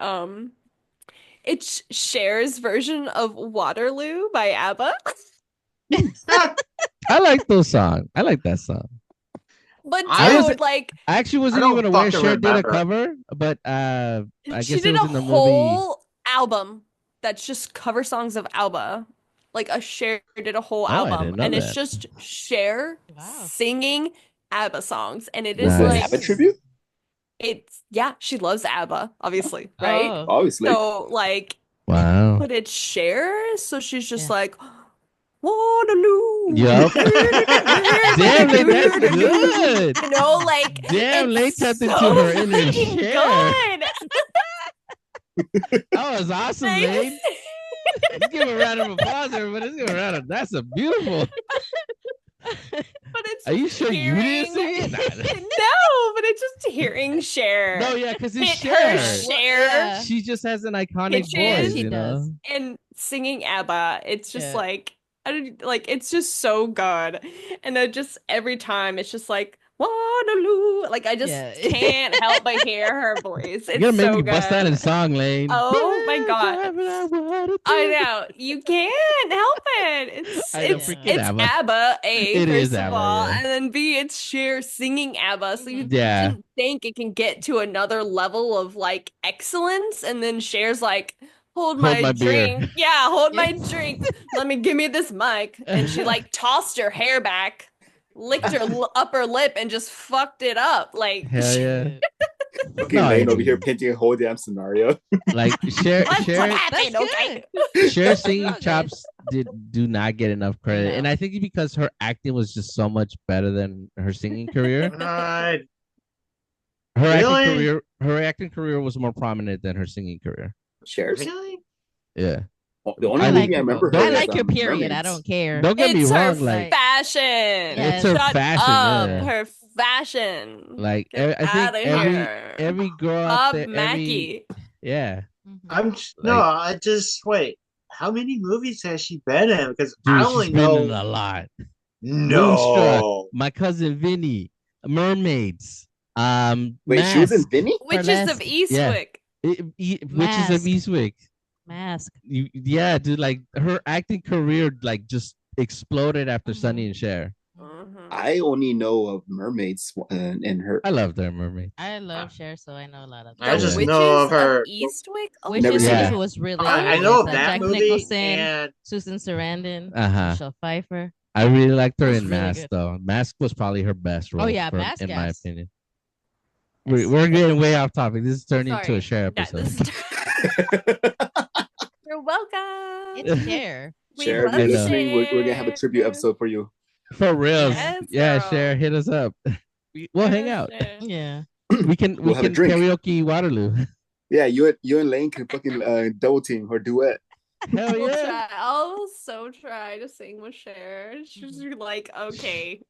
it's Cher's version of Waterloo by ABBA. I like those songs. I like that song. But I was- dude, like I actually wasn't don't even aware fucking Cher did a remember. cover, but I she guess it did was a in the movie. whole album that's just cover songs of ABBA. Like a Cher did a whole Oh, I album, didn't know and it's that. just Cher Wow. singing ABBA songs, and it Was is it Nice. an like ABBA tribute? it's yeah, she loves ABBA, obviously, right? Oh. Obviously. So like, Wow. but it's Cher, so she's just Yeah. like Waterloo. Yup. Damn, Lane, that's good. You know, like Damn, Lane it's tapped so into her inner freaking Cher. good. That was awesome, Lane. Let's give a round of applause, everybody. Let's give a round of that's a beautiful. But it's Are you just sure you didn't hearing- sing it? No, but it's just hearing Cher. No, yeah, because it's Hit her Cher. Cher Yeah. She just has an iconic Pitches. voice, She you does. know. and singing ABBA. It's just Yeah. like I don't like it's just so good. And then just every time it's just like Waterloo. Like I just Yeah. can't help but hear her voice. You're gonna It's make so me bust out in good. song, Lane. Oh my God. I know. know. You can't help it. It's I know, it's freaking it's ABBA. ABBA, A, It first is of ABBA, all, yeah. and then B, it's Cher singing ABBA. So you Yeah. shouldn't think it can get to another level of like excellence. And then Cher's like, hold my my beer. drink. Yeah, hold my Yeah. drink. Give me this mic. And she like tossed her hair back, licked her upper lip, and just fucked it up. Like Hell yeah. Okay, No, Lane I over here mean- painting a whole damn scenario. Like Cher, what Cher, happened? That's Okay. Cher singing Okay. chops do not get enough credit, No. and I think because her acting was just so much better than her singing career. Uh, Her Really? acting career was more prominent than her singing career. Shares. really? Yeah, The only I movie like I her remember. both. her I is, like your period. I Mermaids. don't care. don't get me It's her wrong. Like fashion. It's her Shut fashion, up. yeah. Her fashion. Like Get I think out of every here. every girl out Bob there, Mackie. yeah, Mhm. No, like I just wait. How many movies has she been in? Because I dude, she's only been in know a lot. Moonstruck, no. My Cousin Vinny, Mermaids, Wait, she was in Mask, Vinny? Witches of yeah, Eastwick. Witches of Mask. Eastwick. Mask. Yeah, dude, like her acting career like just exploded after Sonny Mhm. and Cher. Mhm. I only know of mermaids and her. I love their mermaid. I love Cher, so I know a lot of I The them. just Yeah. know Witches of of her. Eastwick? Oh, Never Witches seen Yeah. East that. was really I good. know With of that Jack movie, Nicholson, and Susan Sarandon, Uh-huh. Michelle Pfeiffer. I really liked her It was in really Mask good. though. Mask was probably her best role Yeah, Mask, in my yes. opinion. Yes. We're getting way off topic. This is turning into a sorry. Cher Yeah, episode. this is You're welcome. It's Cher. We Cher, if love you're know. listening, we're gonna have a tribute Cher. episode for you. For real. Yes, Yeah, girl. Cher, hit us up. We'll hang Yes, out. Cher. Yeah. We can We'll have a drink. karaoke Waterloo. Yeah, you and Lane can fucking double team or duet. Hell We'll yeah. try. I'll so try to sing with Cher. She's like, okay.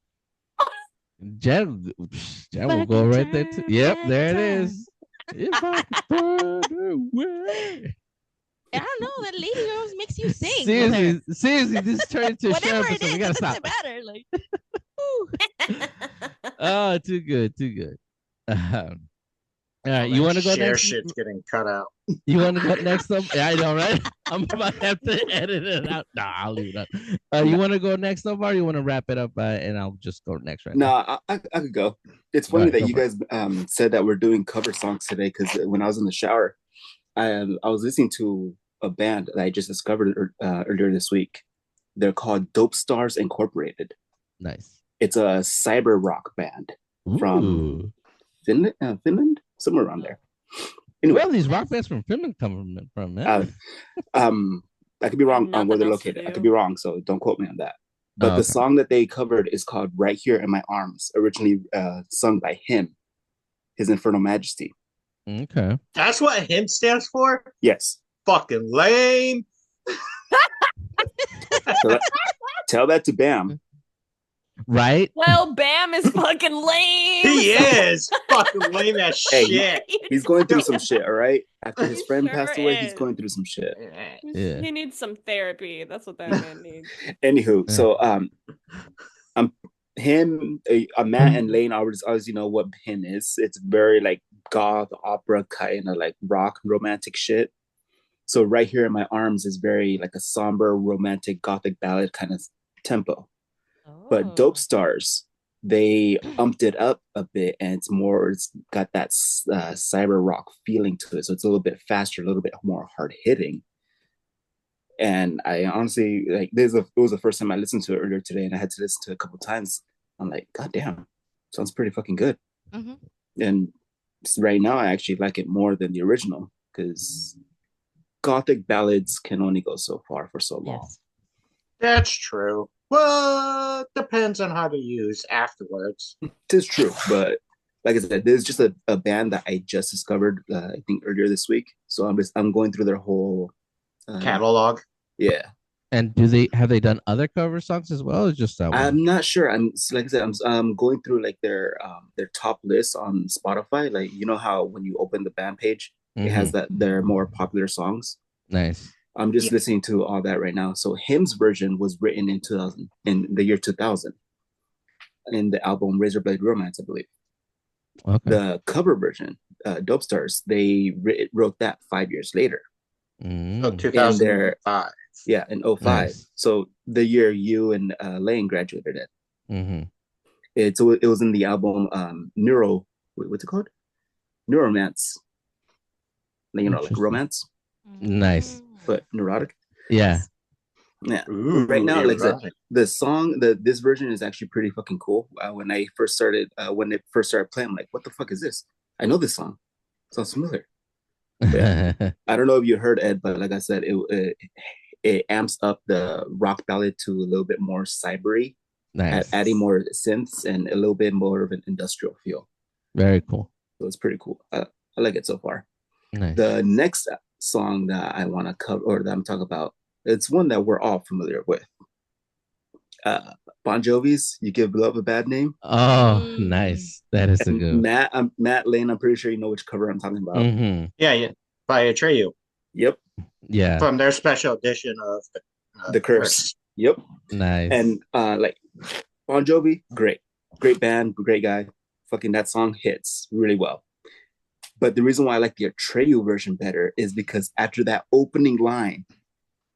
Jen will Back go in right there too. time, Yep, back there in it time. is. If I could find a way. I don't know. That lady always makes you sing. with her. Seriously, this turned into a Cher Whatever it episode. is, We it gotta doesn't stop. matter. Like, woo. Oh, too good, too good. All right, all you that want to go share next? shit's getting cut out. You want to go next? Yeah, I know, right? I'm about to have to edit it out. Nah, I'll leave it out. You want to go next, Omar? You want to wrap it up, and I'll just go next right now. No, I could go. It's Go funny ahead, that go you for guys said that we're doing cover songs today because when I was in the shower, I was listening to a band that I just discovered earlier this week. They're called Dope Stars Incorporated. Nice. It's a cyber rock band from Ooh. Finland, somewhere around there. Anyway, Where are these rock bands from Finland come from, man? I could be wrong on where they're Nothing else to located. I do. could be wrong, so don't quote me on that. But Oh, the okay. song that they covered is called "Right Here in My Arms," originally sung by him, His Infernal Majesty. Okay. That's what him stands for. Yes. Fucking lame. So tell that to Bam. Right? Well, Bam is fucking lame. He is fucking lame as Hey, shit. He's going through some shit, all right? After his He friend sure passed away, he's is. going through some shit. Yeah. He needs some therapy. That's what that man needs. Anywho, Yeah. so him, Matt and Lane always know what him is. It's very like goth opera kind of like rock romantic shit. So Right Here in My Arms is very like a somber romantic gothic ballad kind of tempo. But Dope Stars, they umped it up a bit, and it's got that cyber rock feeling to it. So it's a little bit faster, a little bit more hard hitting. And I honestly like it was the first time I listened to it earlier today, and I had to listen to it a couple times. I'm like, God damn, sounds pretty fucking good. Mhm. And right now, I actually like it more than the original because gothic ballads can only go so far for so long. Yes. That's true. Well, depends on how to use afterwards. It is true, but like I said, this is just a band that I just discovered, I think earlier this week. So I'm going through their whole Catalog. Yeah, And have they done other cover songs as well, or just that one? I'm not sure. Like I said, I'm going through like their top list on Spotify. Like you know how when you open the band page, it has that their more popular songs. Nice. I'm just listening to all that right now. So hymn's version was written in the year 2000, in the album Razorblade Romance, I believe. Okay. The cover version, Dope Stars, they wrote that 5 years later. So 2005. Yeah, in 05. Nice. So the year you and Lane graduated in. Mm-hmm. It was in the album what's it called? Neuromance. You know, like romance, Nice. but neurotic. Yeah. Yeah. Ooh, Right now, like I said, erotic. the song, this version is actually pretty fucking cool. When it first started playing, I'm like, what the fuck is this? I know this song. Sounds familiar. Yeah. I don't know if you heard Ed, but like I said, it amps up the rock ballad to a little bit more cybery, Nice. adding more synths and a little bit more of an industrial feel. Very cool. So it's pretty cool. I like it so far. Nice. The next song that I want to cover, or that I'm talking about, it's one that we're all familiar with. Bon Jovi's "You Give Love a Bad Name." Oh, nice. That is a And good. Matt Lane, I'm pretty sure you know which cover I'm talking about. Mm-hmm. Yeah, by Atreyu. Yep. Yeah. From their special edition of The Curse. Yep. Nice. And like Bon Jovi, great band, great guy. Fucking that song hits really well. But the reason why I like the Atreyu version better is because after that opening line,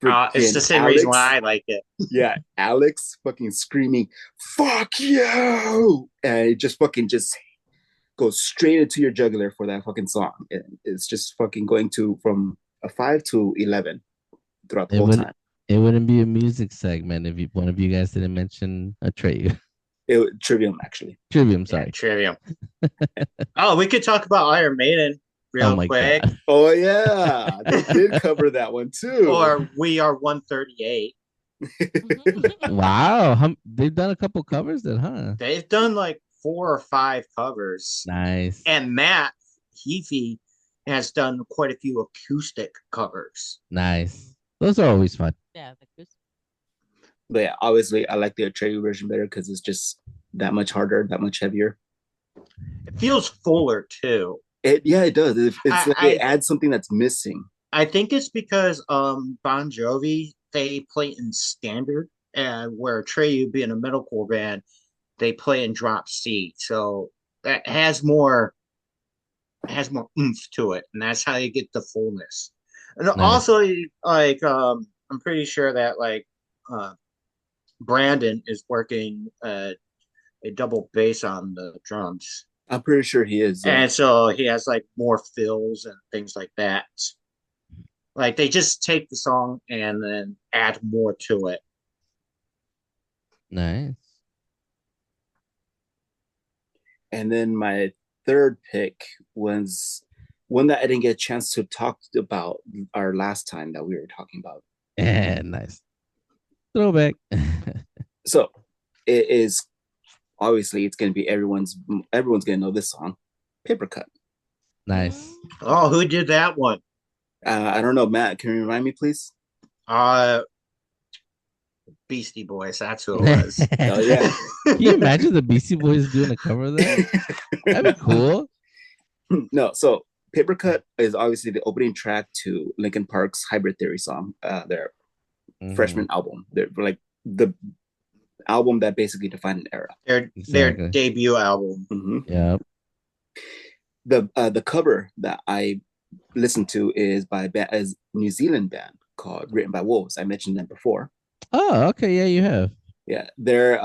it's the same reason why I like it. Yeah, Alex fucking screaming, "Fuck you!" And it just fucking just goes straight into your jugular for that fucking song. It's just fucking going to from a 5 to 11 throughout the whole time. It wouldn't be a music segment if one of you guys didn't mention Atreyu. Trivium, actually. Trivium, sorry. Yeah, Trivium. Oh, we could talk about Iron Maiden real quick. God. Oh, yeah. They did cover that one, too. Or We Are 138. Wow. They've done a couple covers then, huh? They've done like 4 or 5 covers. Nice. And Matt Heafy has done quite a few acoustic covers. Nice. Those are always fun. Yeah, the acoustic. But yeah, obviously, I like the Atreyu version better because it's just that much harder, that much heavier. It feels fuller, too. It does. It adds something that's missing. I think it's because Bon Jovi, they play in standard, and where Atreyu being a metalcore band, they play in drop C. So that has more oomph to it, and that's how you get the fullness. And also, like, I'm pretty sure that like Brandon is working a double bass on the drums. I'm pretty sure he is. Yeah. And so he has like more fills and things like that. Like they just take the song and then add more to it. Nice. And then my third pick was one that I didn't get a chance to talk about our last time that we were talking about. And nice. Throwback. So it is obviously it's gonna be everyone's gonna know this song, Paper Cut. Nice. Oh, who did that one? I don't know, Matt. Can you remind me, please? Beastie Boys. That's who it was. Oh yeah. Can you imagine the Beastie Boys doing a cover of that? That'd be cool. No, so Paper Cut is obviously the opening track to Linkin Park's Hybrid Theory song, their freshman album. They're like the album that basically defined an era. Their debut album. Mm-hmm. Yeah. The cover that I listened to is by a New Zealand band called Written by Wolves. I mentioned them before. Oh, okay. Yeah, you have. Yeah, their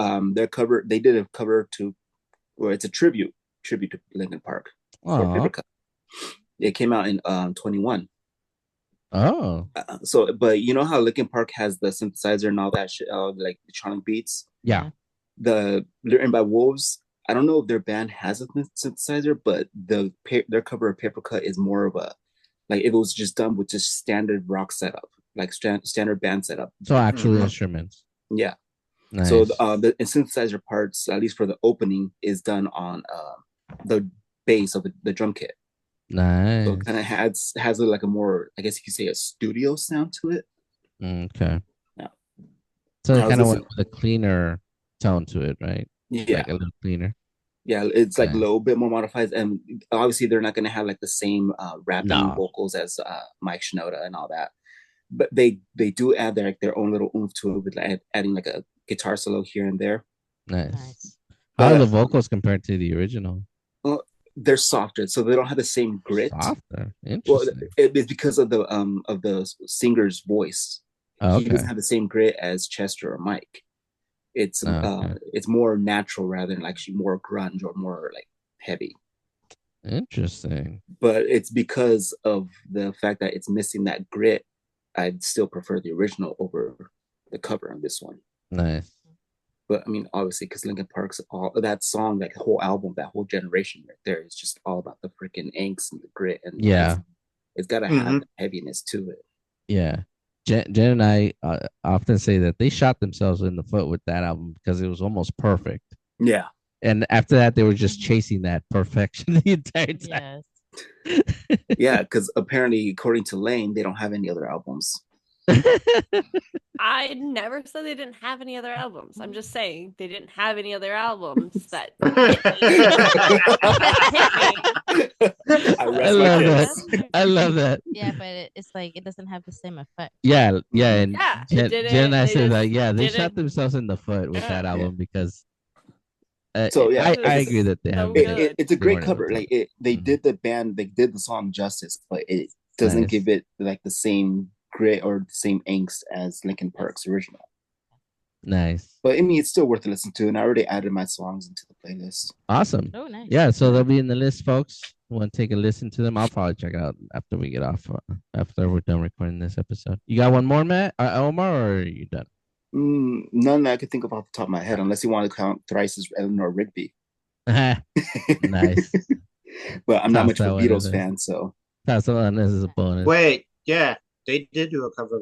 cover. They did a cover to, where it's a tribute to Linkin Park for Paper Cut. It came out in 21. Oh. So, but you know how Linkin Park has the synthesizer and all that shit, like electronic beats. Yeah. The Written by Wolves. I don't know if their band has a synthesizer, but their cover of Paper Cut is more of a, like, if it was just done with just standard rock setup, like standard band setup. So actual instruments. Yeah. Nice. So the synthesizer parts, at least for the opening, is done on the bass of the drum kit. Nice. So it kind of has like a more, I guess you could say, a studio sound to it. Okay. Yeah. So it kind of went with a cleaner tone to it, right? Yeah. Like a little cleaner. Yeah, it's like a little bit more modified, and obviously they're not going to have like the same rapping vocals as Mike Shinoda and all that, but they do add their own little oomph to it with adding like a guitar solo here and there. Nice. How are the vocals compared to the original? Well, they're softer, so they don't have the same grit. Softer. Interesting. Well, it's because of the singer's voice. He doesn't have the same grit as Chester or Mike. It's more natural rather than actually more grunge or more like heavy. Interesting. But it's because of the fact that it's missing that grit. I'd still prefer the original over the cover on this one. Nice. But I mean, obviously, because Linkin Park's that song, that whole album, that whole generation right there is just all about the freaking angst and the grit, and it's got to have the heaviness to it. Yeah. Jen and I often say that they shot themselves in the foot with that album because it was almost perfect. Yeah. And after that, they were just chasing that perfection the entire time. Yes. Yeah, because apparently, according to Lane, they don't have any other albums. I never said they didn't have any other albums. I'm just saying they didn't have any other albums that hit me. I I rest my love that. case. I love that. Yeah, but it's like it doesn't have the same effect. Yeah, yeah, and Yeah, it Jen, didn't. Jen and I They said that. just Yeah, they shot didn't. themselves in the foot with that Yeah. album because So yeah, It I was agree that they so haven't been. good. it's a They great weren't able cover. to. Like they Mhm. did the band, they did the song justice, but it doesn't Nice. give it like the same grit or the same angst as Linkin Park's original. Nice. But I mean, it's still worth to listen to, and I already added my songs into the playlist. Awesome. Oh, nice. Yeah, so they'll be in the list, folks. Want to take a listen to them? I'll probably check it out after we get off, after we're done recording this episode. You got one more, Matt, Omar, or are you done? None that I could think of off the top of my head, unless you want to count Thrice's Eleanor Rigby. Nice. But I'm not Toss much of that a one in Beatles there. fan, so That's one. This is a bonus. Wait, yeah, they did do a cover.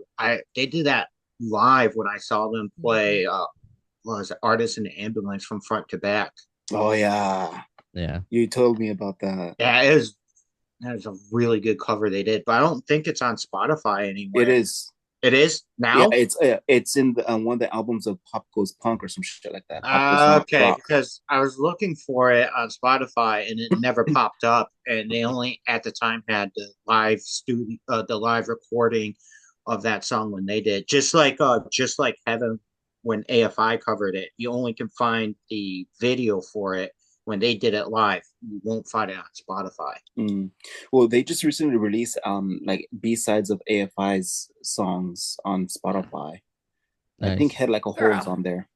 They did that live when I saw them play. What was it, Artists in the Ambulance from front to back? oh yeah, Yeah. you told me about that. Yeah, it was. That was a really good cover they did, but I don't think it's on Spotify anywhere. It is. It is now. Yeah, it's in the one of the albums of Pop Goes Punk or some shit like that. Pop Goes Okay, Rock. because I was looking for it on Spotify and it never popped up, and they only at the time had the live studio, the live recording of that song when they did. Just like Heaven when AFI covered it, you only can find the video for it when they did it live. You won't find it on Spotify. Well, they just recently released like B-sides of AFI's songs on Spotify. I think Nice. Head Like a Hole's on there.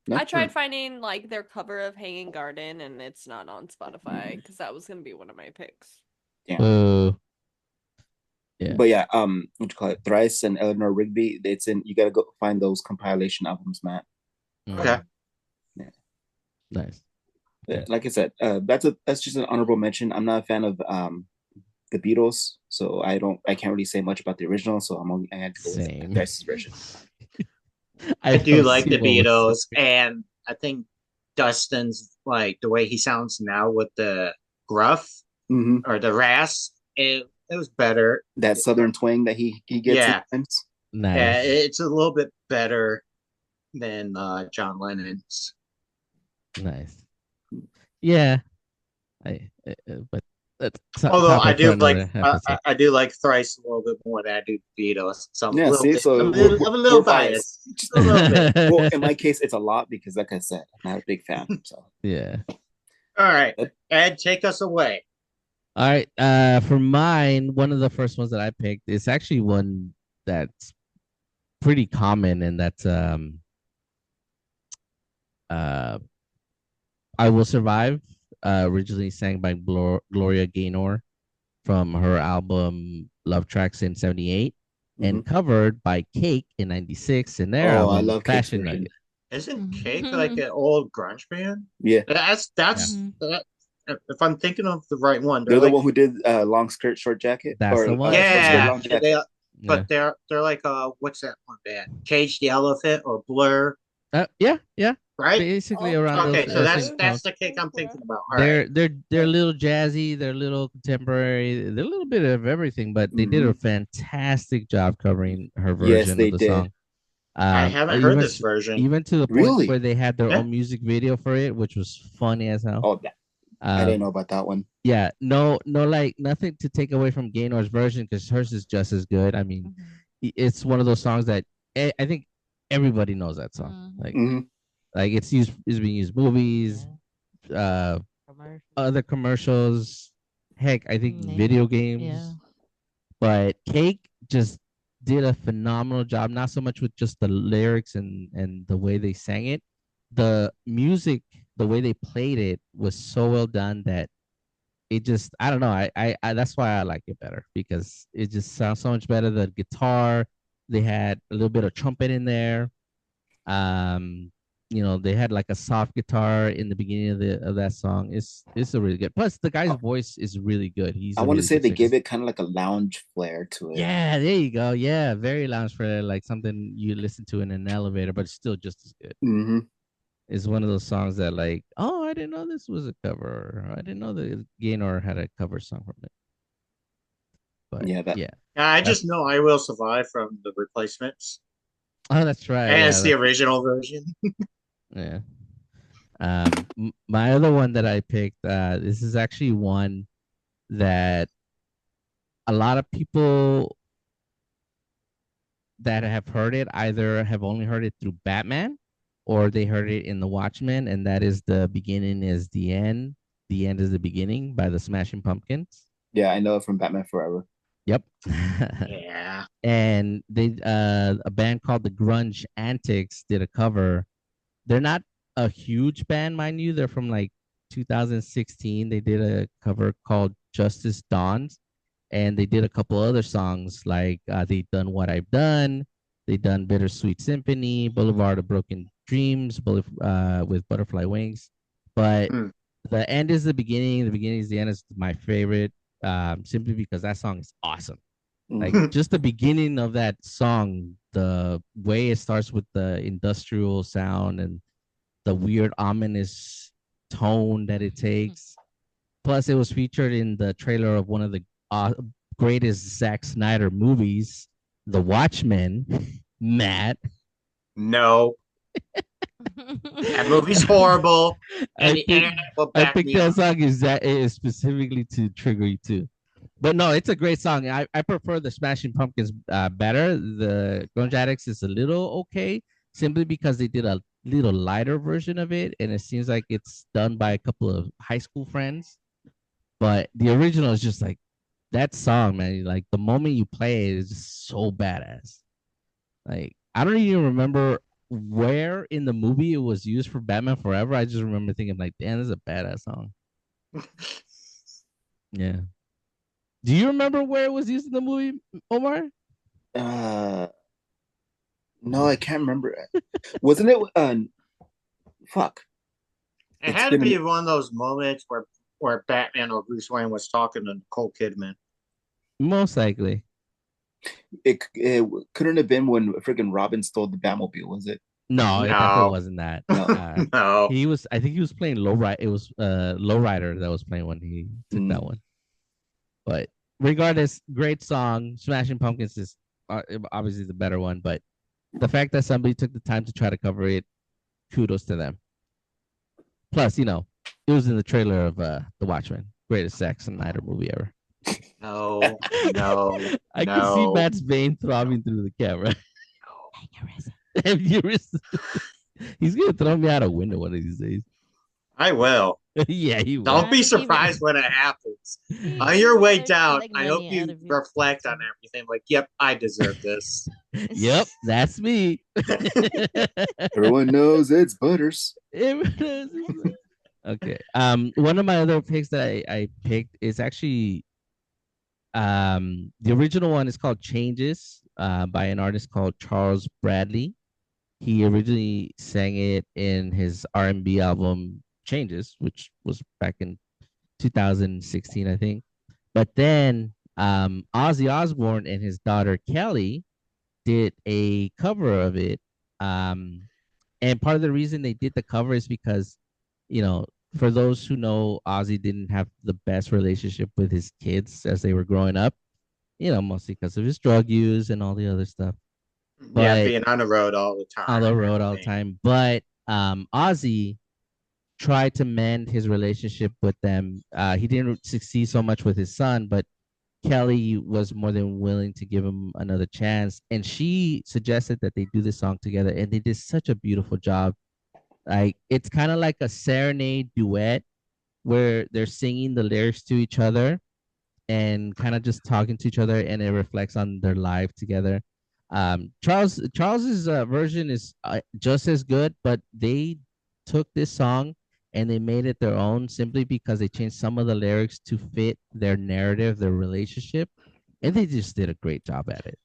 No? I tried finding like their cover of Hanging Garden, and it's not on Spotify because that was gonna be one of my picks. Yeah. Yeah. But yeah, what you call it? Thrice and Eleanor Rigby. It's in. You gotta go find those compilation albums, Matt. Okay. Yeah. Nice. Yeah, like I said, that's just an honorable mention. I'm not a fan of the Beatles, so I can't really say much about the original. So I had to go Same. with Thrice's version. I do don't like see the what was- Beatles, and I think Dustin's like the way he sounds now with the gruff Mhm. or the rasp. It was better. That southern twang that he gets. Yeah. Sometimes. Nice. Yeah, it's a little bit better than John Lennon's. Nice. Yeah. But that's Although I do like episode. I do like Thrice a little bit more than I do Beatles. So I'm Yeah, a little see, bit, so I'm a little we're biased. Just a little bit. Well, in my case, it's a lot because, like I said, I'm not a big fan. So Yeah. All right, Ed, take us away. All right. For mine, one of the first ones that I picked is actually one that's pretty common, and that's I Will Survive, originally sang by Gloria Gaynor from her album Love Tracks in 78 and covered by Cake in 96 in their album I love Cake's Fashion version. Nugget. Isn't Cake like an old grunge band? Yeah, That's that, if I'm thinking of the right one, they're the like, one who did long skirt, short jacket. That's the one. Short skirt, yeah, long jacket. but they're like what's that one band? Cage the Elephant or Blur, yeah, right? basically around Okay, those. so same that's tones. the Cake I'm thinking about. All They're right. they're a little jazzy, they're a little contemporary, they're a little bit of everything, but they did a fantastic job covering her version of the song. I haven't heard this version. Even to the point where they had their Yeah. own music video for it, which was funny as hell. Oh, I didn't know about that one. Yeah, no, like nothing to take away from Gaynor's version because hers is just as good. I mean, it's one of those songs that I think everybody knows that song. Like it's being used movies, other commercials, heck, I think video games. Yeah. But Cake just did a phenomenal job, not so much with just the lyrics and the way they sang it. The music, the way they played it was so well done that it just, I don't know, I that's why I like it better because it just sounds so much better. The guitar, they had a little bit of trumpet in there. They had like a soft guitar in the beginning of that song. It's a really good. Plus, the guy's voice is really good. I want to say they gave it kind of like a lounge flair to it. Yeah, there you go. Yeah, very lounge flair, like something you listen to in an elevator, but it's still just as good. It's one of those songs that, like, oh, I didn't know this was a cover. Or I didn't know that Gaynor had a cover song from it. But Yeah, that yeah. I just know I Will Survive from the Replacements. Oh, that's right. And Yeah, it's the original version. yeah. My other one that I picked, this is actually one that a lot of people that have heard it either have only heard it through Batman or they heard it in The Watchmen, and that is The Beginning is the End. The End is the Beginning by the Smashing Pumpkins. yeah, I know it from Batman Forever. Yep. Yeah. And they a band called the Grunge Antics did a cover. They're not a huge band, mind you. They're from like 2016. They did a cover called Justice Dawns, and they did a couple other songs like they done What I've Done, they done Bittersweet Symphony, Boulevard of Broken Dreams, with Butterfly Wings. But Hmm. the end is the beginning. The beginning is the end is my favorite, simply because that song is awesome. Like just the beginning of that song, the way it starts with the industrial sound and the weird ominous tone that it takes. Plus, it was featured in the trailer of one of the greatest Zack Snyder movies, The Watchmen. Matt, No. That movie's horrible. And the internet will I back think me that up. song is specifically to trigger you too. But no, it's a great song. I prefer the Smashing Pumpkins better. The Grunge Addicts is a little okay, simply because they did a little lighter version of it, and it seems like it's done by a couple of high school friends. But the original is just like that song, man. Like the moment you play it is just so badass. Like I don't even remember where in the movie it was used for Batman Forever. I just remember thinking like, damn, this is a badass song. Yeah. Do you remember where it was used in the movie, Omar? Uh, no, I can't remember. Wasn't it? Fuck. It It's had to been be one of those moments where Batman or Bruce Wayne was talking to Nicole Kidman. Most likely. it couldn't have been when freaking Robin stole the Batmobile, was it? No, it definitely No. wasn't that. No. No. He was. I think he was playing Lowrider. It was Lowrider that was playing when he took that one. But regardless, great song. Smashing Pumpkins is obviously the better one. But the fact that somebody took the time to try to cover it, kudos to them. Plus, it was in the trailer of The Watchmen, greatest Zack Snyder movie ever. No. No. I no. can see Matt's vein throbbing through the camera. He's gonna throw me out a window one of these days. I will. Yeah, he will. Don't be surprised when it happens. On your way down, I hope money out you of it. reflect on everything. Like, yep, I deserve this. Yep, that's me. Everyone knows it's Butters. Okay. One of my other picks that I picked is actually the original one is called Changes by an artist called Charles Bradley. He originally sang it in his R&B album Changes, which was back in 2016, I think. But then Ozzy Osbourne and his daughter Kelly did a cover of it. And part of the reason they did the cover is because, for those who know, Ozzy didn't have the best relationship with his kids as they were growing up, mostly because of his drug use and all the other stuff. Yeah, being on the road all the time. On the road all the time. But Ozzy tried to mend his relationship with them. He didn't succeed so much with his son, but Kelly was more than willing to give him another chance. And she suggested that they do this song together, and they did such a beautiful job. Like it's kind of like a serenade duet where they're singing the lyrics to each other and kind of just talking to each other, and it reflects on their life together. Charles's version is just as good, but they took this song and they made it their own simply because they changed some of the lyrics to fit their narrative, their relationship, and they just did a great job at it.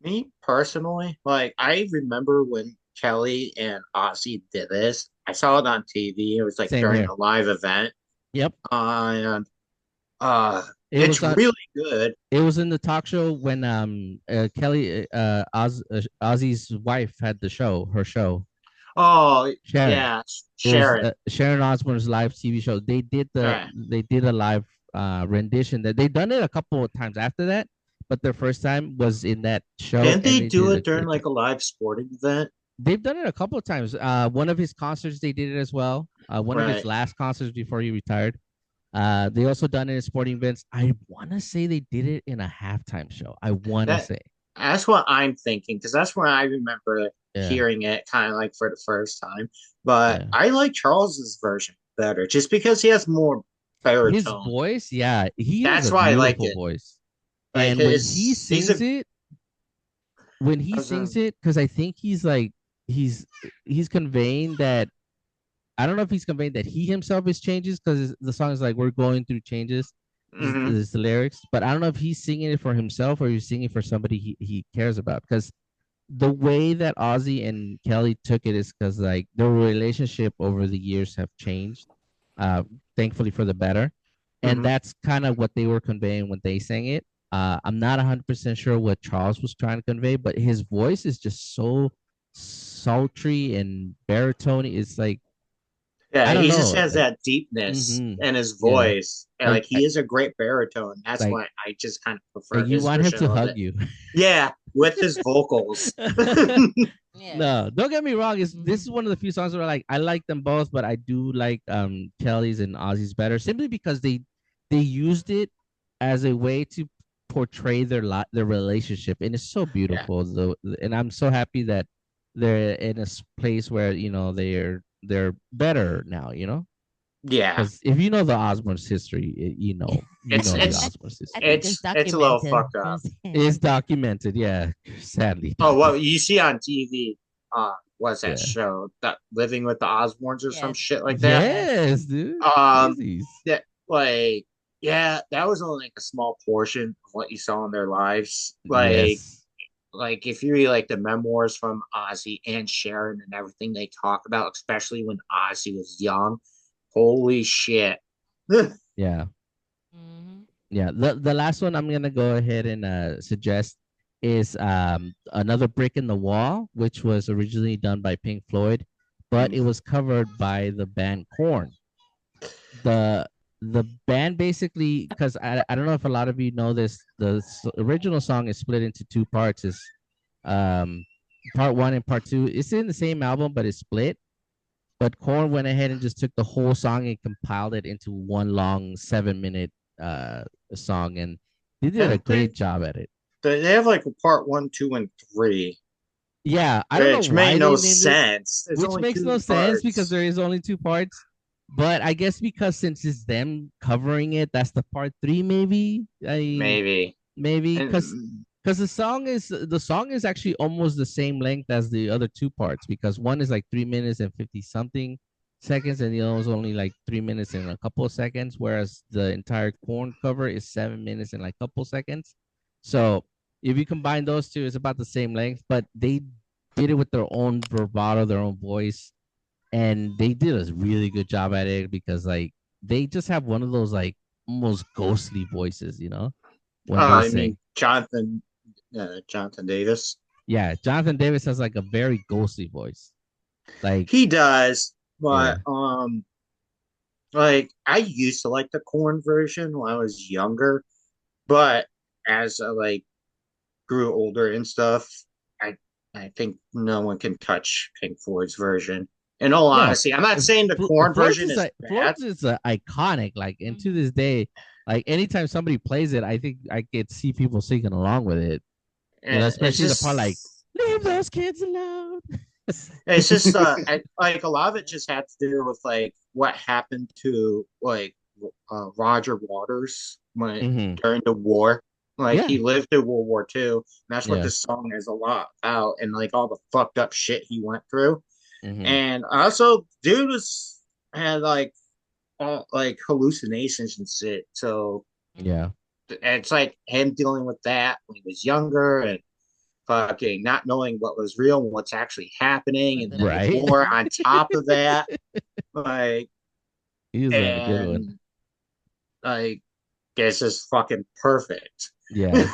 Me personally, like I remember when Kelly and Ozzy did this. I saw it on TV. It was like Same during here. a live event. Yep. And It it's was really good. It was in the talk show when Kelly Ozzy's wife had her show. Oh, Sharon. yeah, It was Sharon. Sharon Osbourne's live TV show. They did Right. a live rendition that they've done it a couple of times after that, but their first time was in that show, Didn't and they they do did a it during great like job. a live sporting event? They've done it a couple of times. One of his concerts they did it as well. One of his Right. last concerts before he retired. They also done it in sporting events. I want to say they did it in a halftime show. I want to That say, that's what I'm thinking because that's when I remember yeah, hearing it kind of like for the first time. But yeah. I like Charles's version better just because he has more His baritone. voice, yeah, he has That's a why I like beautiful it. voice. Like And when he his he's sings a it, because I think he's he's conveying that. I don't know if he's conveying that he himself is changes because the song is like we're going through changes. mhm. Is the lyrics, but I don't know if he's singing it for himself or he's singing for somebody he cares about. Because the way that Ozzy and Kelly took it is because like their relationship over the years have changed, uh, thankfully for the better, and Mhm. that's kind of what they were conveying when they sang it. I'm not 100% sure what Charles was trying to convey, but his voice is just so sultry and baritone. It's like Yeah, I don't he just know, has like that deepness in his yeah, voice, and like like he is a great baritone. That's like why I just kind of like prefer you his want him version to of hug it. you. Yeah, with his vocals. Yes. No, don't get me wrong. This Mhm. is one of the few songs where like I like them both, but I do like Kelly's and Ozzy's better simply because they used it as a way to portray their relationship, and it's so Yeah, beautiful. And I'm so happy that they're in a place where they're better now. yeah. Because if you know the Osbournes history, you It's know the I, it's Osbournes I history. think it's it's a little documented. fucked up. It's documented, yeah. Sadly Oh, well, documented. you see on TV, what's that Yeah. show? That Living with the Osbournes or some Yes. shit like that. Yes. Yes, dude. Um, Crazies. that like, yeah, that was only like a small portion of what you saw in their lives. Yes. Like if you read like the memoirs from Ozzy and Sharon and everything they talk about, especially when Ozzy was young, holy shit. Yeah. Hmm. Yeah. The last one I'm gonna go ahead and suggest is another brick in the wall, which was originally done by Pink Floyd, but it was covered by the band Korn. The the band basically, because I don't know if a lot of you know this, original song is split into two parts. Is um part one and part two. It's in the same album, but it's split. But Korn went ahead and just took the whole song and compiled it into one long 7 minute uh song, and they did a And great job at it. they have like a part one, two, and three, Yeah, I don't know which made why no they named it, sense. There's which only makes no two sense because parts. there is only two parts. But I guess because since it's them covering it, that's the part three, maybe. Maybe. Maybe And because the song is actually almost the same length as the other two parts because one is like 3 minutes and 50 something seconds and the other was only like 3 minutes and a couple of seconds, whereas the entire corn cover is 7 minutes and like a couple seconds. So if you combine those two, it's about the same length, but they did it with their own bravado, their own voice, and they did a really good job at it because like they just have one of those like almost ghostly voices, when they I mean sing. Jonathan Davis. Yeah, Jonathan Davis has like a very ghostly voice. Like, He does, yeah, but like I used to like the corn version when I was younger, but as I like grew older and stuff, I I think no one can touch Pink Floyd's version. In all no, honesty, I'm not saying the corn Floyd's version is is like bad, Floyd's is iconic. Like, and to Hmm. this day, like anytime somebody plays it, I think I could see people singing along with it. and it's Especially the part like just "Leave those kids alone." like a lot of it just had to do with like what happened to like Roger Waters when Hmm. during the war. Like Yeah. he lived through World War II, and that's what Yeah. this song is a lot about, and like all the fucked up shit he went through. Hmm. And also, dude was had like all like hallucinations and shit. So Yeah. it's like him dealing with that when he was younger, and fucking not knowing what was real and what's actually happening, With and the then the Right. PTSD. war on top of that. Like, He was on a good one. and like, it's just fucking perfect. Yeah.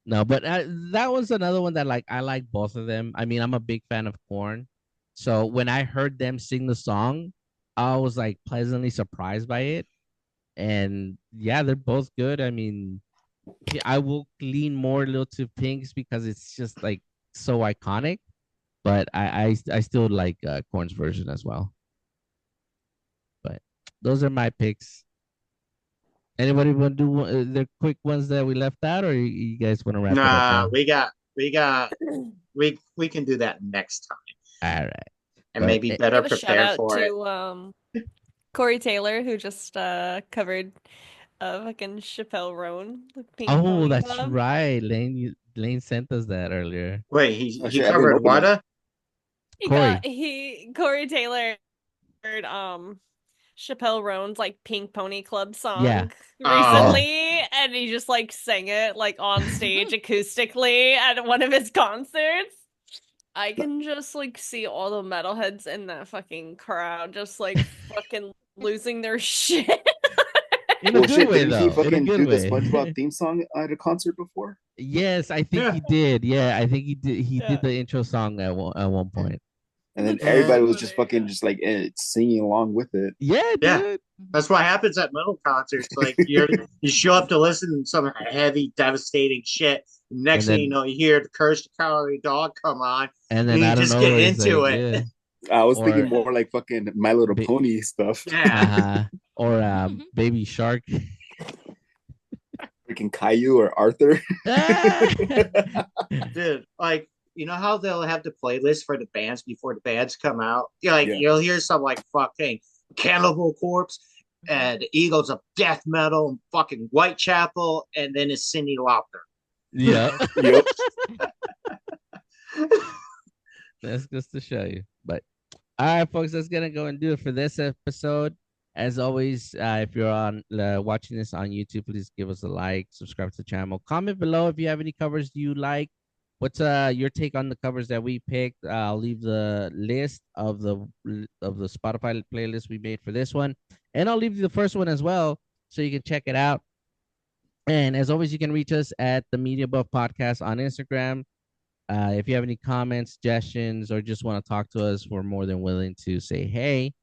No, but that was another one that like I like both of them. I mean, I'm a big fan of Corn, so when I heard them sing the song, I was like pleasantly surprised by it, and yeah, they're both good. I mean, I will lean more a little to Pink's because it's just like so iconic. But I still like Corn's version as well. But those are my picks. Anybody want to do the quick ones that we left out, or you guys want to wrap it up Nah, now? we can do that next time All right. and But maybe it- better Give a shout prepare out for it. to Corey Taylor, who just covered fucking Chappelle Roan with Pink Oh, Pony that's Club. right. Lane sent us that earlier. Wait, Oh, he shit, I didn't covered open what? it. Corey. Corey Taylor covered Chappelle Roan's like Pink Pony Club Yeah. song Oh, recently, and he just like sang it like on stage acoustically at one of his concerts. I can just like see all the metalheads in that fucking crowd just like fucking losing their shit. In a Well, good shit, way, didn't he though. In a fucking good do the way. SpongeBob theme song at a concert before? Yes, I think Yeah. he did. Yeah, I think he did. He Yeah. did the intro song at one point. And then That's everybody so was just funny, fucking just like singing along with it. Yeah, yeah. dude. That's what happens at metal concerts. Like you show up to listen to some heavy, devastating shit. Next And thing you then know, you hear the Curse the Cowardly Dog come on, and and then you I don't just know. get It's like into it. yeah, I was thinking or more like fucking My Little Ba- Pony stuff. Yeah, or Baby Shark. Freaking Caillou or Arthur. Ah! dude. Like you know how they'll have the playlist for the bands before the bands come out. Yeah, like Yeah. you'll hear some like fucking Cannibal Corpse and the Eagles of Death Metal and fucking Whitechapel, and then it's Cyndi Lauper. Yeah, Yep. that's just to show you. But all right, folks, that's gonna go and do it for this episode. As always, if you're on watching this on YouTube, please give us a like, subscribe to the channel, comment below if you have any covers you like. What's your take on the covers that we picked? I'll leave the list of the Spotify playlist we made for this one, and I'll leave you the first one as well, so you can check it out. And as always, you can reach us at the Media Buff Podcast on Instagram. If you have any comments, suggestions, or just want to talk to us, we're more than willing to say hey.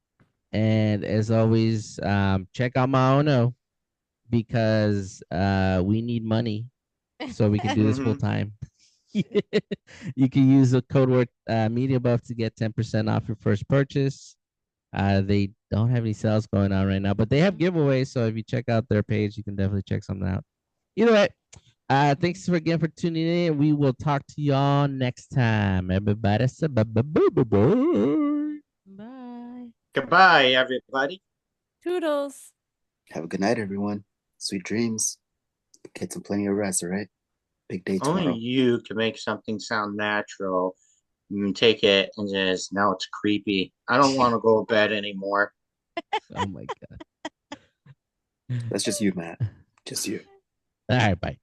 And as always, check out Maono because we need money so we can do this full time. You can use the code word Media Buff to get 10% off your first purchase. They don't have any sales going on right now, but they have giveaways. So if you check out their page, you can definitely check something out. Either way, thanks again for tuning in. We will talk to y'all next time. Everybody say bye. Bye. Goodbye, everybody. Toodles. Have a good night, everyone. Sweet dreams. Get some plenty of rest, all right? Big day Only tomorrow. you can make something sound natural. You can take it and just now it's creepy. I don't want to go to bed anymore. Oh my god. That's just you, Matt. Just you. All right, bye.